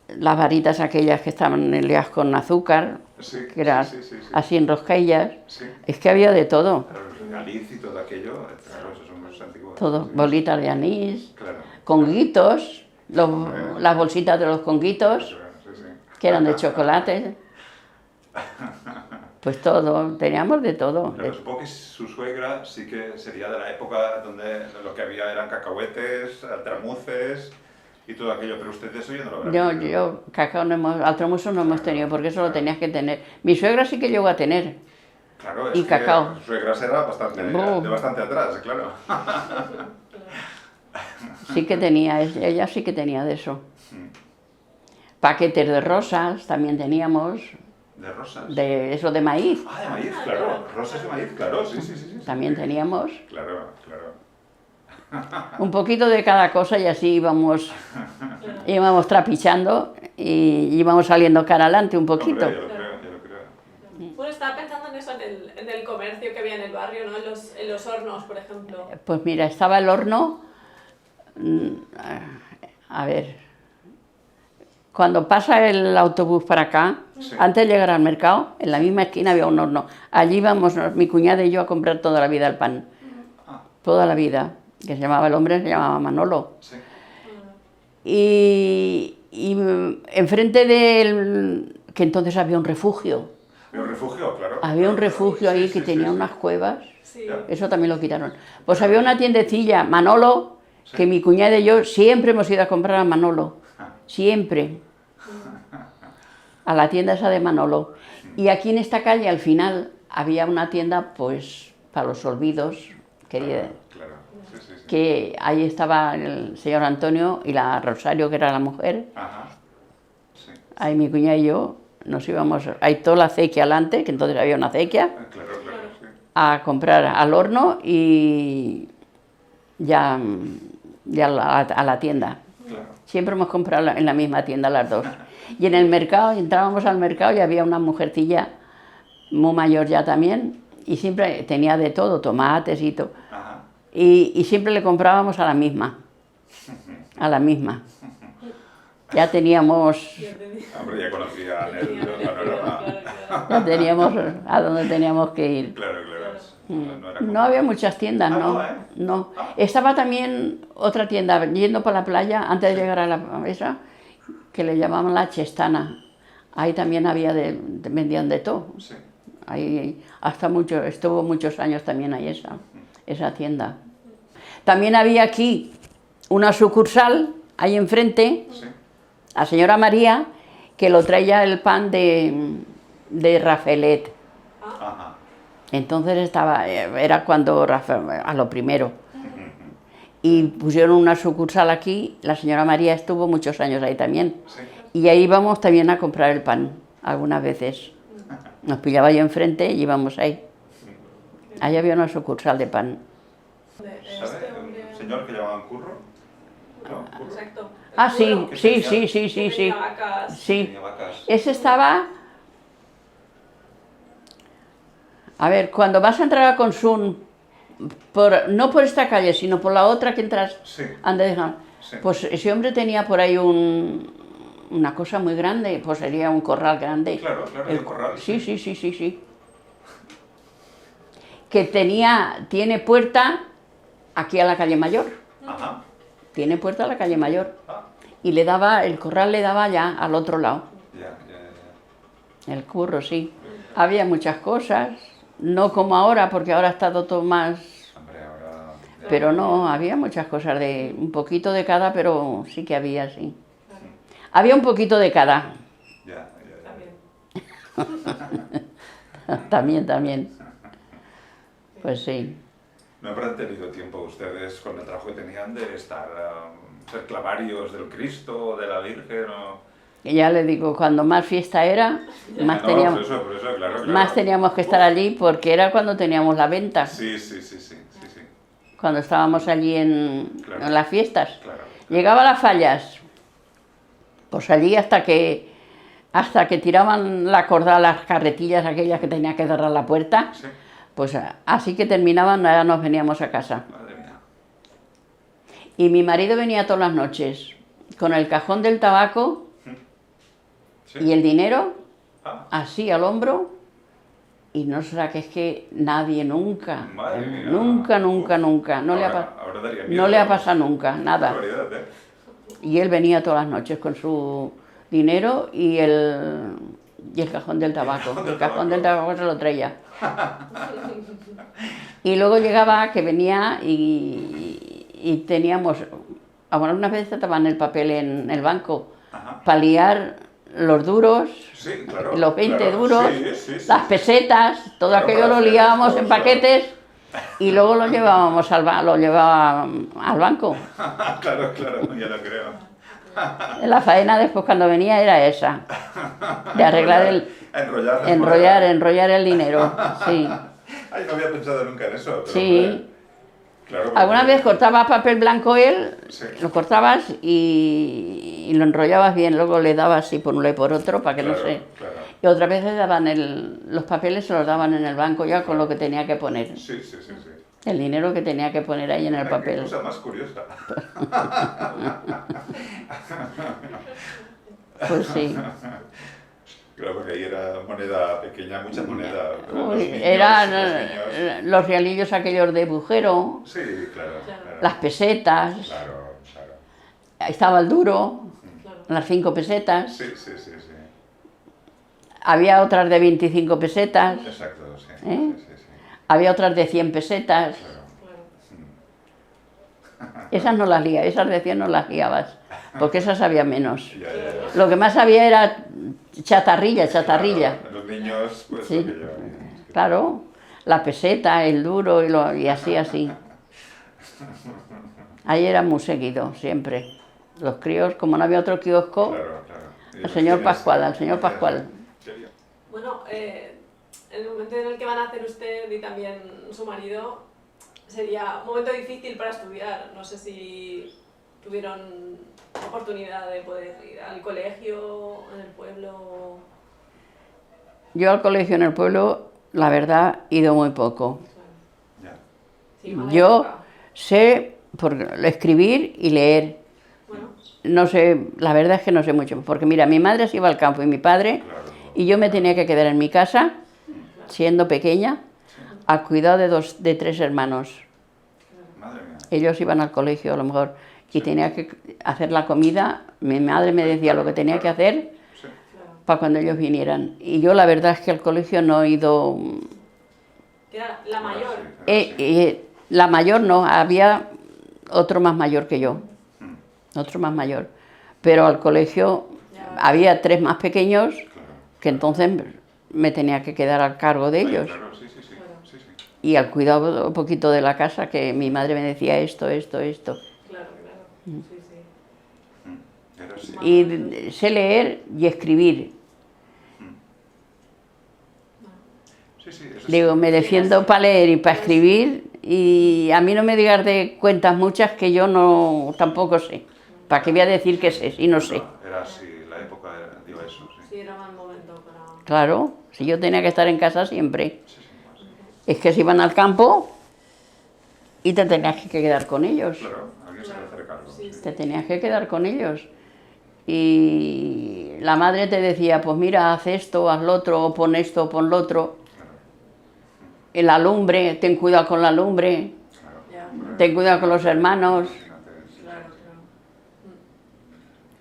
Speaker 2: Las varitas aquellas que estaban hechas con azúcar,
Speaker 1: Sí,
Speaker 2: que eran
Speaker 1: sí, sí, sí.
Speaker 2: así en rosquillas.
Speaker 1: Sí.
Speaker 2: Es que había de todo.
Speaker 1: Claro, el regaliz y todo aquello, claro, esos son los antiguos.
Speaker 2: Todo,
Speaker 1: Sí.
Speaker 2: bolitas de anís,
Speaker 1: Claro.
Speaker 2: conguitos, las bolsitas de los conguitos,
Speaker 1: Sí, sí.
Speaker 2: que eran de chocolate. Pues todo, teníamos de todo.
Speaker 1: Pero supongo que su suegra sí que sería de la época donde lo que había eran cacahuetes, altramuces y todo aquello, pero usted de eso ya no lo habrá vivido.
Speaker 2: Yo cacao altramuso no hemos tenido, porque eso lo tenías que tener. Mi suegra sí que llegó a tener.
Speaker 1: Claro, es
Speaker 2: y
Speaker 1: que
Speaker 2: cacao.
Speaker 1: su suegra será bastante, de bastante atrás, claro.
Speaker 2: Sí que tenía, ella sí que tenía de eso. Paquetes de rosas también teníamos,
Speaker 1: ¿De rosas?
Speaker 2: de eso de maíz.
Speaker 1: Ah, de maíz, claro. Rosas de maíz, claro, sí, sí, sí.
Speaker 2: También teníamos
Speaker 1: Claro, claro.
Speaker 2: un poquito de cada cosa y así íbamos trapichando y íbamos saliendo cara adelante un poquito.
Speaker 1: Hombre, yo lo creo, yo lo creo.
Speaker 3: Bueno, estaba pensando en eso, en el comercio que había en el barrio, ¿no? En los hornos, por ejemplo.
Speaker 2: Pues mira, estaba el horno, a ver, cuando pasa el autobús para acá,
Speaker 1: Sí.
Speaker 2: antes de llegar al mercado, en la misma esquina había un horno. Allí íbamos mi cuñada y yo a comprar toda la vida el pan,
Speaker 1: Ah,
Speaker 2: toda la vida, que se llamaba el hombre, se llamaba Manolo.
Speaker 1: sí.
Speaker 2: Y enfrente del, que entonces había un refugio,
Speaker 1: ¿Había un refugio? Claro.
Speaker 2: había un refugio ahí
Speaker 1: Sí,
Speaker 2: que
Speaker 1: sí,
Speaker 2: tenía
Speaker 1: sí,
Speaker 2: unas cuevas.
Speaker 3: Sí.
Speaker 1: Ya.
Speaker 2: Eso también lo quitaron. Pues había una tiendecilla, Manolo, que mi cuñada y yo siempre hemos ido a comprar a Manolo.
Speaker 1: Ah.
Speaker 2: Siempre. A la tienda esa de Manolo. Y aquí en esta calle, al final, había una tienda, pues, para los olvidos, querida,
Speaker 1: Claro, sí, sí, sí.
Speaker 2: que ahí estaba el señor Antonio y la Rosario, que era la mujer.
Speaker 1: Ajá. Sí.
Speaker 2: Ahí mi cuñada y yo nos íbamos, ahí toda la acequia adelante, que entonces había una acequia,
Speaker 1: Claro, claro, sí.
Speaker 2: a comprar al horno y ya a la tienda.
Speaker 1: Claro.
Speaker 2: Siempre hemos comprado en la misma tienda las dos. Y en el mercado, entrábamos al mercado y había una mujercilla muy mayor ya también, y siempre tenía de todo, tomates y todo.
Speaker 1: Ajá.
Speaker 2: Y siempre le comprábamos a la misma. A la misma. Ya teníamos,
Speaker 1: Hombre, ya conocía el panorama.
Speaker 2: ya teníamos a dónde teníamos que ir.
Speaker 1: Claro, claro. No era como-
Speaker 2: No había muchas tiendas,
Speaker 1: Ah,
Speaker 2: no.
Speaker 1: no, ¿eh?
Speaker 2: No. Estaba también otra tienda, yendo por la playa, antes de llegar a la esa, que le llamaban la Chestana. Ahí también había vendían de todo.
Speaker 1: Sí.
Speaker 2: Ahí estuvo muchos años también ahí esa tienda. También había aquí una sucursal, ahí enfrente,
Speaker 1: Sí.
Speaker 2: la señora María, que lo traía el pan de Rafelet.
Speaker 1: Ajá.
Speaker 2: Entonces era cuando a lo primero. Y pusieron una sucursal aquí, la señora María estuvo muchos años ahí también.
Speaker 1: Sí.
Speaker 2: Y ahí íbamos también a comprar el pan, algunas veces. Nos pillaba ahí enfrente y íbamos ahí. Ahí había una sucursal de pan.
Speaker 1: ¿Sabe? Un señor que llamaban Curro. ¿No? Curro.
Speaker 3: Exacto.
Speaker 2: Ah, sí,
Speaker 3: Curro,
Speaker 2: sí,
Speaker 1: tenía-
Speaker 2: sí, sí,
Speaker 3: que
Speaker 2: sí, sí.
Speaker 3: tenía vacas.
Speaker 2: Sí.
Speaker 1: Tenía vacas.
Speaker 2: Ese estaba... A ver, cuando vas a entrar a Consum, no por esta calle, sino por la otra que entras,
Speaker 1: Sí. Sí.
Speaker 2: pues ese hombre tenía por ahí una cosa muy grande, pues sería un corral grande.
Speaker 1: Claro, claro, de corral.
Speaker 2: Sí, sí, sí, sí, sí. Que tiene puerta aquí a la calle Mayor.
Speaker 1: Ajá.
Speaker 2: Tiene puerta a la calle Mayor.
Speaker 1: Ah,
Speaker 2: Y el corral le daba ya al otro lado.
Speaker 1: ya, ya.
Speaker 2: El curro, sí. Había muchas cosas, no como ahora, porque ahora está todo más...
Speaker 1: Hombre, ahora...
Speaker 2: Pero no, había muchas cosas de un poquito de cada, pero sí que había, sí.
Speaker 3: Claro,
Speaker 2: Había un poquito de cada,
Speaker 1: Ya,
Speaker 3: también.
Speaker 2: también. Pues sí.
Speaker 1: ¿No habrán tenido tiempo ustedes, con el trabajo que tenían, de estar, ser clavarios del Cristo o de la Virgen?
Speaker 2: Y ya le digo, cuando más fiesta era, más
Speaker 1: No,
Speaker 2: teníamos,
Speaker 1: por eso, claro.
Speaker 2: más teníamos que estar allí porque era cuando teníamos la venta,
Speaker 1: Sí.
Speaker 2: cuando estábamos allí
Speaker 1: Claro.
Speaker 2: en las fiestas.
Speaker 1: Claro.
Speaker 2: Llegaba a las fallas, pues allí hasta que tiraban la corda a las carretillas aquellas que tenía que cerrar la puerta,
Speaker 1: Sí,
Speaker 2: pues así que terminaban, ya nos veníamos a casa.
Speaker 1: madre mía.
Speaker 2: Y mi marido venía todas las noches con el cajón del tabaco
Speaker 1: Sí.
Speaker 2: y el dinero
Speaker 1: Ah,
Speaker 2: así al hombro, y no será que es que nadie nunca,
Speaker 1: Madre mía.
Speaker 2: nunca, no
Speaker 1: ahora daría miedo.
Speaker 2: no le ha pasado nunca,
Speaker 1: Qué
Speaker 2: nada.
Speaker 1: barbaridad, ¿eh?
Speaker 2: Y él venía todas las noches con su dinero y el cajón del tabaco. El cajón del tabaco se lo traía. Y luego llegaba que venía y teníamos, algunas veces estaban el papel en el banco
Speaker 1: Ajá.
Speaker 2: para liar los duros,
Speaker 1: Sí, claro.
Speaker 2: los 20
Speaker 1: claro.
Speaker 2: duros,
Speaker 1: Sí.
Speaker 2: las pesetas, todo
Speaker 1: Claro,
Speaker 2: aquello
Speaker 1: para
Speaker 2: lo
Speaker 1: hacer
Speaker 2: liábamos en
Speaker 1: cosas.
Speaker 2: paquetes y luego lo llevábamos lo llevaba al banco.
Speaker 1: claro, ya lo creo.
Speaker 2: La faena después cuando venía era esa, de arreglar enrollar el dinero, sí.
Speaker 1: Ay, no había pensado nunca en eso. Pero,
Speaker 2: Sí.
Speaker 1: hombre, claro,
Speaker 2: Alguna
Speaker 1: porque-
Speaker 2: vez cortabas papel blanco él,
Speaker 1: Sí.
Speaker 2: lo cortabas y lo enrollabas bien, luego le dabas así por un lado y por otro para que no
Speaker 1: Claro,
Speaker 2: se...
Speaker 1: claro.
Speaker 2: Y otras veces daban los papeles se los daban en el banco ya con lo que tenía que poner,
Speaker 1: Sí.
Speaker 2: el dinero que tenía que poner ahí en el
Speaker 1: Ay,
Speaker 2: papel.
Speaker 1: Qué cosa más curiosa.
Speaker 2: Pues sí.
Speaker 1: Claro, porque ahí era moneda pequeña, mucha moneda. pero
Speaker 2: Uy,
Speaker 1: los niños-
Speaker 2: eran
Speaker 1: los niños-
Speaker 2: los realillos aquellos de bujero,
Speaker 1: Sí, claro.
Speaker 2: las pesetas,
Speaker 1: Claro.
Speaker 2: ahí estaba el duro,
Speaker 3: Claro.
Speaker 2: las 5 pesetas,
Speaker 1: Sí.
Speaker 2: había otras de 25 pesetas,
Speaker 1: Exacto, sí.
Speaker 2: ¿Eh?
Speaker 1: Sí.
Speaker 2: había otras de 100 pesetas.
Speaker 1: Claro.
Speaker 3: Claro.
Speaker 2: Esas no las liabas, esas de 100 no las liabas, porque esas había menos.
Speaker 1: Ya.
Speaker 2: Lo que más había era chatarrilla.
Speaker 1: Claro, los niños, pues
Speaker 2: Sí.
Speaker 1: lo que llevan.
Speaker 2: Claro, la peseta, el duro y así. Ahí era muy seguido, siempre. Los críos, como no había otro kiosco,
Speaker 1: Claro.
Speaker 2: al señor Pascual.
Speaker 1: ¿Serio?
Speaker 3: Bueno, en el momento en el que van a hacer usted y también su marido, sería un momento difícil para estudiar. No sé si tuvieron oportunidad de poder ir al colegio en el pueblo.
Speaker 2: Yo al colegio en el pueblo, la verdad, he ido muy poco.
Speaker 1: Ya.
Speaker 3: Sí, mala
Speaker 2: Yo
Speaker 3: época.
Speaker 2: sé escribir y leer.
Speaker 3: Bueno,
Speaker 2: No sé, la verdad es que no sé mucho, porque mira, mi madre se iba al campo y mi padre,
Speaker 1: Claro.
Speaker 2: y yo me tenía que quedar en mi casa, siendo pequeña, al cuidado de 3 hermanos.
Speaker 1: Madre mía.
Speaker 2: Ellos iban al colegio a lo mejor y tenía que hacer la comida, mi madre me decía lo que tenía que hacer
Speaker 1: Sí.
Speaker 3: claro.
Speaker 2: para cuando ellos vinieran. Y yo la verdad es que al colegio no he ido,
Speaker 3: Que era la mayor.
Speaker 2: la mayor no, había otro más mayor que yo, otro más mayor, pero al colegio
Speaker 3: Ya.
Speaker 2: había 3 más pequeños
Speaker 1: Claro.
Speaker 2: que entonces me tenía que quedar al cargo de
Speaker 1: Ay,
Speaker 2: ellos
Speaker 1: Claro, sí.
Speaker 3: Claro.
Speaker 2: y al cuidado un poquito de la casa, que mi madre me decía esto.
Speaker 3: Claro.
Speaker 2: Mm.
Speaker 3: Sí.
Speaker 1: Era así.
Speaker 2: Y sé leer y escribir.
Speaker 1: Sí, eso
Speaker 2: Digo,
Speaker 1: sí.
Speaker 2: me defiendo para leer y para escribir, y a mí no me digas de cuentas muchas que yo no tampoco sé. ¿Para qué voy a decir que sé si no sé?
Speaker 1: Era así, la época dio eso, sí.
Speaker 3: Sí, era mal momento para...
Speaker 2: Claro, si yo tenía que estar en casa siempre.
Speaker 1: Sí, pues,
Speaker 2: Es que se iban al campo y te tenías que quedar con ellos.
Speaker 1: claro, alguien se debe hacer cargo.
Speaker 3: Sí,
Speaker 2: Te tenías que quedar con ellos. Y la madre te decía, pues mira, haz esto, haz lo otro, pon esto, pon lo otro. En la lumbre, ten cuidado con la lumbre,
Speaker 3: Ya.
Speaker 2: ten cuidado con los hermanos.
Speaker 1: Imagínate, sí.
Speaker 3: Claro.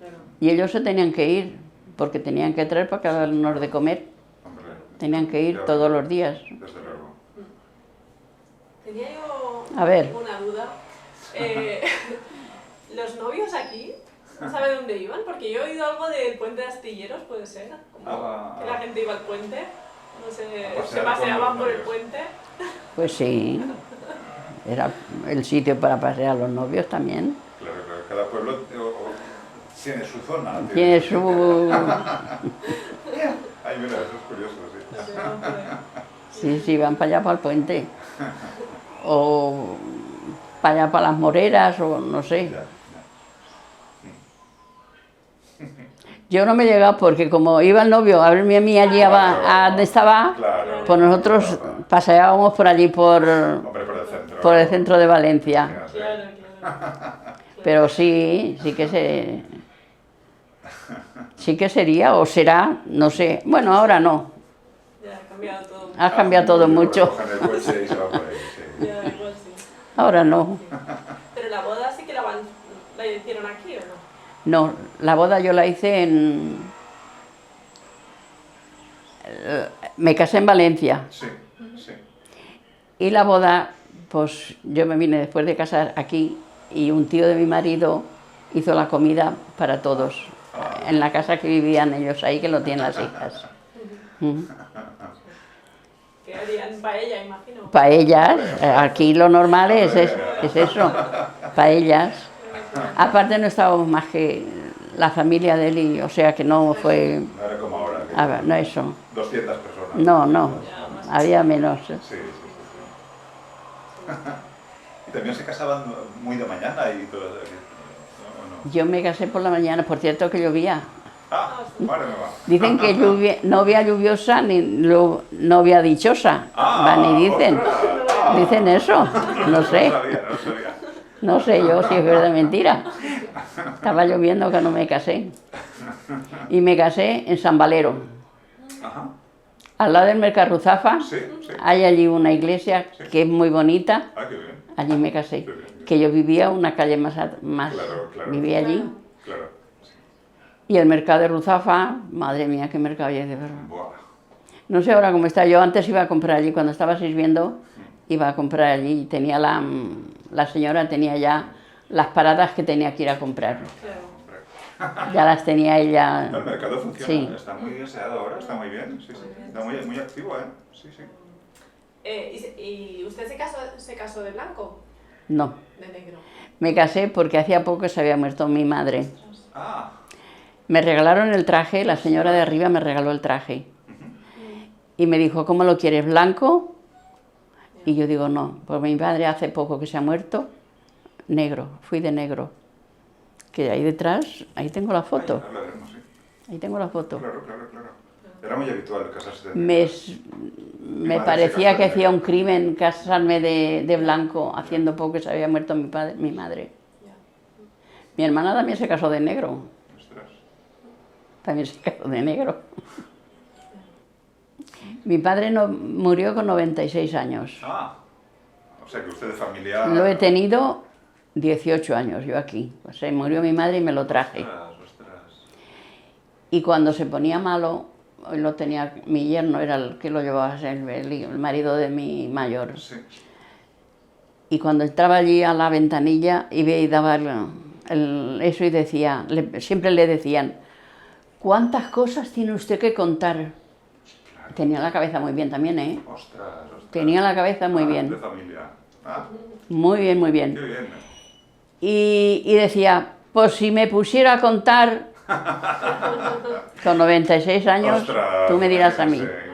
Speaker 3: Claro.
Speaker 2: Y ellos se tenían que ir, porque tenían que traer para darnos de comer.
Speaker 1: Hombre,
Speaker 2: Tenían que ir
Speaker 1: ya,
Speaker 2: todos los días.
Speaker 1: Desde luego.
Speaker 3: Tenía yo
Speaker 2: A ver.
Speaker 3: una duda. ¿Los novios aquí no sabe dónde iban? Porque yo he oído algo del puente de Astilleros, puede ser. Como que la gente iba al puente. No sé, se paseaban por el puente.
Speaker 2: Pues sí, era el sitio para pasear a los novios también.
Speaker 1: Claro, claro, cada pueblo tiene su zona.
Speaker 2: Tiene su...
Speaker 1: Ay, mira, eso es curioso, sí.
Speaker 3: No sé, no puede.
Speaker 2: Sí, sí, van para allá, para el puente. O para allá, para las Moreras, o no sé.
Speaker 1: Ya,
Speaker 2: Yo no me he llegado porque como iba el novio a verme a mí allí a donde estaba,
Speaker 1: claro.
Speaker 2: pues nosotros paseábamos por allí,
Speaker 1: Hombre,
Speaker 2: por el centro de Valencia.
Speaker 1: Fíjate.
Speaker 3: Claro, claro.
Speaker 2: Pero sí que sería, o será, no sé. Bueno, ahora no.
Speaker 3: Ya, ha cambiado todo.
Speaker 2: Ha cambiado todo mucho.
Speaker 1: Cogen el coche y se va por ahí, sí.
Speaker 3: Ya, igual sí.
Speaker 2: Ahora no.
Speaker 3: Pero la boda sí que la hicieron aquí, ¿o no?
Speaker 2: No, la boda yo la hice me casé en Valencia.
Speaker 1: Sí, sí.
Speaker 2: Y la boda, pues yo me vine después de casar aquí y un tío de mi marido hizo la comida para todos. En la casa que vivían ellos ahí, que lo tienen las hijas.
Speaker 3: Que harían paella, imagino.
Speaker 2: Paellas, aquí lo normal es eso, paellas. Aparte no estábamos más que la familia de él, y, o sea que no fue...
Speaker 1: No era como ahora, que
Speaker 2: A ver, no eso.
Speaker 1: 200 personas.
Speaker 2: No, había menos.
Speaker 1: Sí, sí, sí. Y también se casaban muy de mañana y todo eso. ¿No?
Speaker 2: Yo me casé por la mañana, por cierto que llovía.
Speaker 1: Ah, vale, me va.
Speaker 2: Dicen que novia lluviosa ni novia dichosa. Van y dicen.
Speaker 1: ostras.
Speaker 2: Dicen eso. No sé.
Speaker 1: No sabía, no sabía.
Speaker 2: No sé yo si es verdad o mentira. Estaba lloviendo que no me casé. Y me casé en San Valero.
Speaker 1: Ajá.
Speaker 2: Al lado del Mercarruzafa
Speaker 1: Sí, sí.
Speaker 2: hay allí una iglesia que es muy bonita.
Speaker 1: Ah, qué bien.
Speaker 2: Allí me casé.
Speaker 1: Qué bien.
Speaker 2: Que yo vivía una calle más
Speaker 1: Claro, claro.
Speaker 2: vivía allí.
Speaker 1: Claro.
Speaker 2: Y el mercado de Ruzafa, madre mía, qué mercado hay de verdad.
Speaker 1: Buah.
Speaker 2: No sé ahora cómo está. Yo antes iba a comprar allí, cuando estaba sirviendo, iba a comprar allí. Tenía la señora tenía ya las paradas que tenía que ir a comprar.
Speaker 3: Claro.
Speaker 2: Ya las tenía ella.
Speaker 1: El mercado funciona,
Speaker 2: Sí.
Speaker 1: está muy deseado ahora, está muy bien, sí, sí. Está muy, muy activo, ¿eh? Sí, sí.
Speaker 3: ¿Y usted se casó de blanco?
Speaker 2: No,
Speaker 3: De negro.
Speaker 2: me casé porque hacía poco se había muerto mi madre.
Speaker 1: Ah,
Speaker 2: Me regalaron el traje, la señora de arriba me regaló el traje. Y me dijo, ¿cómo lo quieres, blanco? Y yo digo, no, pues mi padre hace poco que se ha muerto, negro, fui de negro. Que ahí detrás, ahí tengo la foto,
Speaker 1: ahí hablaremos, sí.
Speaker 2: ahí tengo la foto.
Speaker 1: Claro, claro, claro. Era muy habitual casarse de
Speaker 2: Me
Speaker 1: madre
Speaker 2: parecía
Speaker 1: se
Speaker 2: que
Speaker 1: casó de
Speaker 2: hacía un
Speaker 1: negro.
Speaker 2: crimen casarme de blanco, haciendo poco que se había muerto mi madre.
Speaker 3: Ya.
Speaker 2: Mi hermana también se casó de negro,
Speaker 1: Ostras.
Speaker 2: también se casó de negro. Mi padre murió con 96 años.
Speaker 1: Ah, o sea que usted de familia...
Speaker 2: Lo he tenido 18 años yo aquí. O sea, murió mi madre y me lo traje.
Speaker 1: Ostras, ostras.
Speaker 2: Y cuando se ponía malo, lo tenía, mi yerno era el que lo llevaba a ser el marido de mi mayor.
Speaker 1: Sí.
Speaker 2: Y cuando entraba allí a la ventanilla y veía y daba eso y decía, siempre le decían, ¿cuántas cosas tiene usted que contar? Tenía la cabeza muy bien también, ¿eh?
Speaker 1: Ostras, ostras.
Speaker 2: Tenía la cabeza muy
Speaker 1: De
Speaker 2: bien.
Speaker 1: familia. Ah,
Speaker 2: Muy bien, muy bien.
Speaker 1: qué bien.
Speaker 2: Y decía, pues si me pusiera a contar con 96 años,
Speaker 1: Ostras,
Speaker 2: tú me dirás a mí.
Speaker 1: imagínese,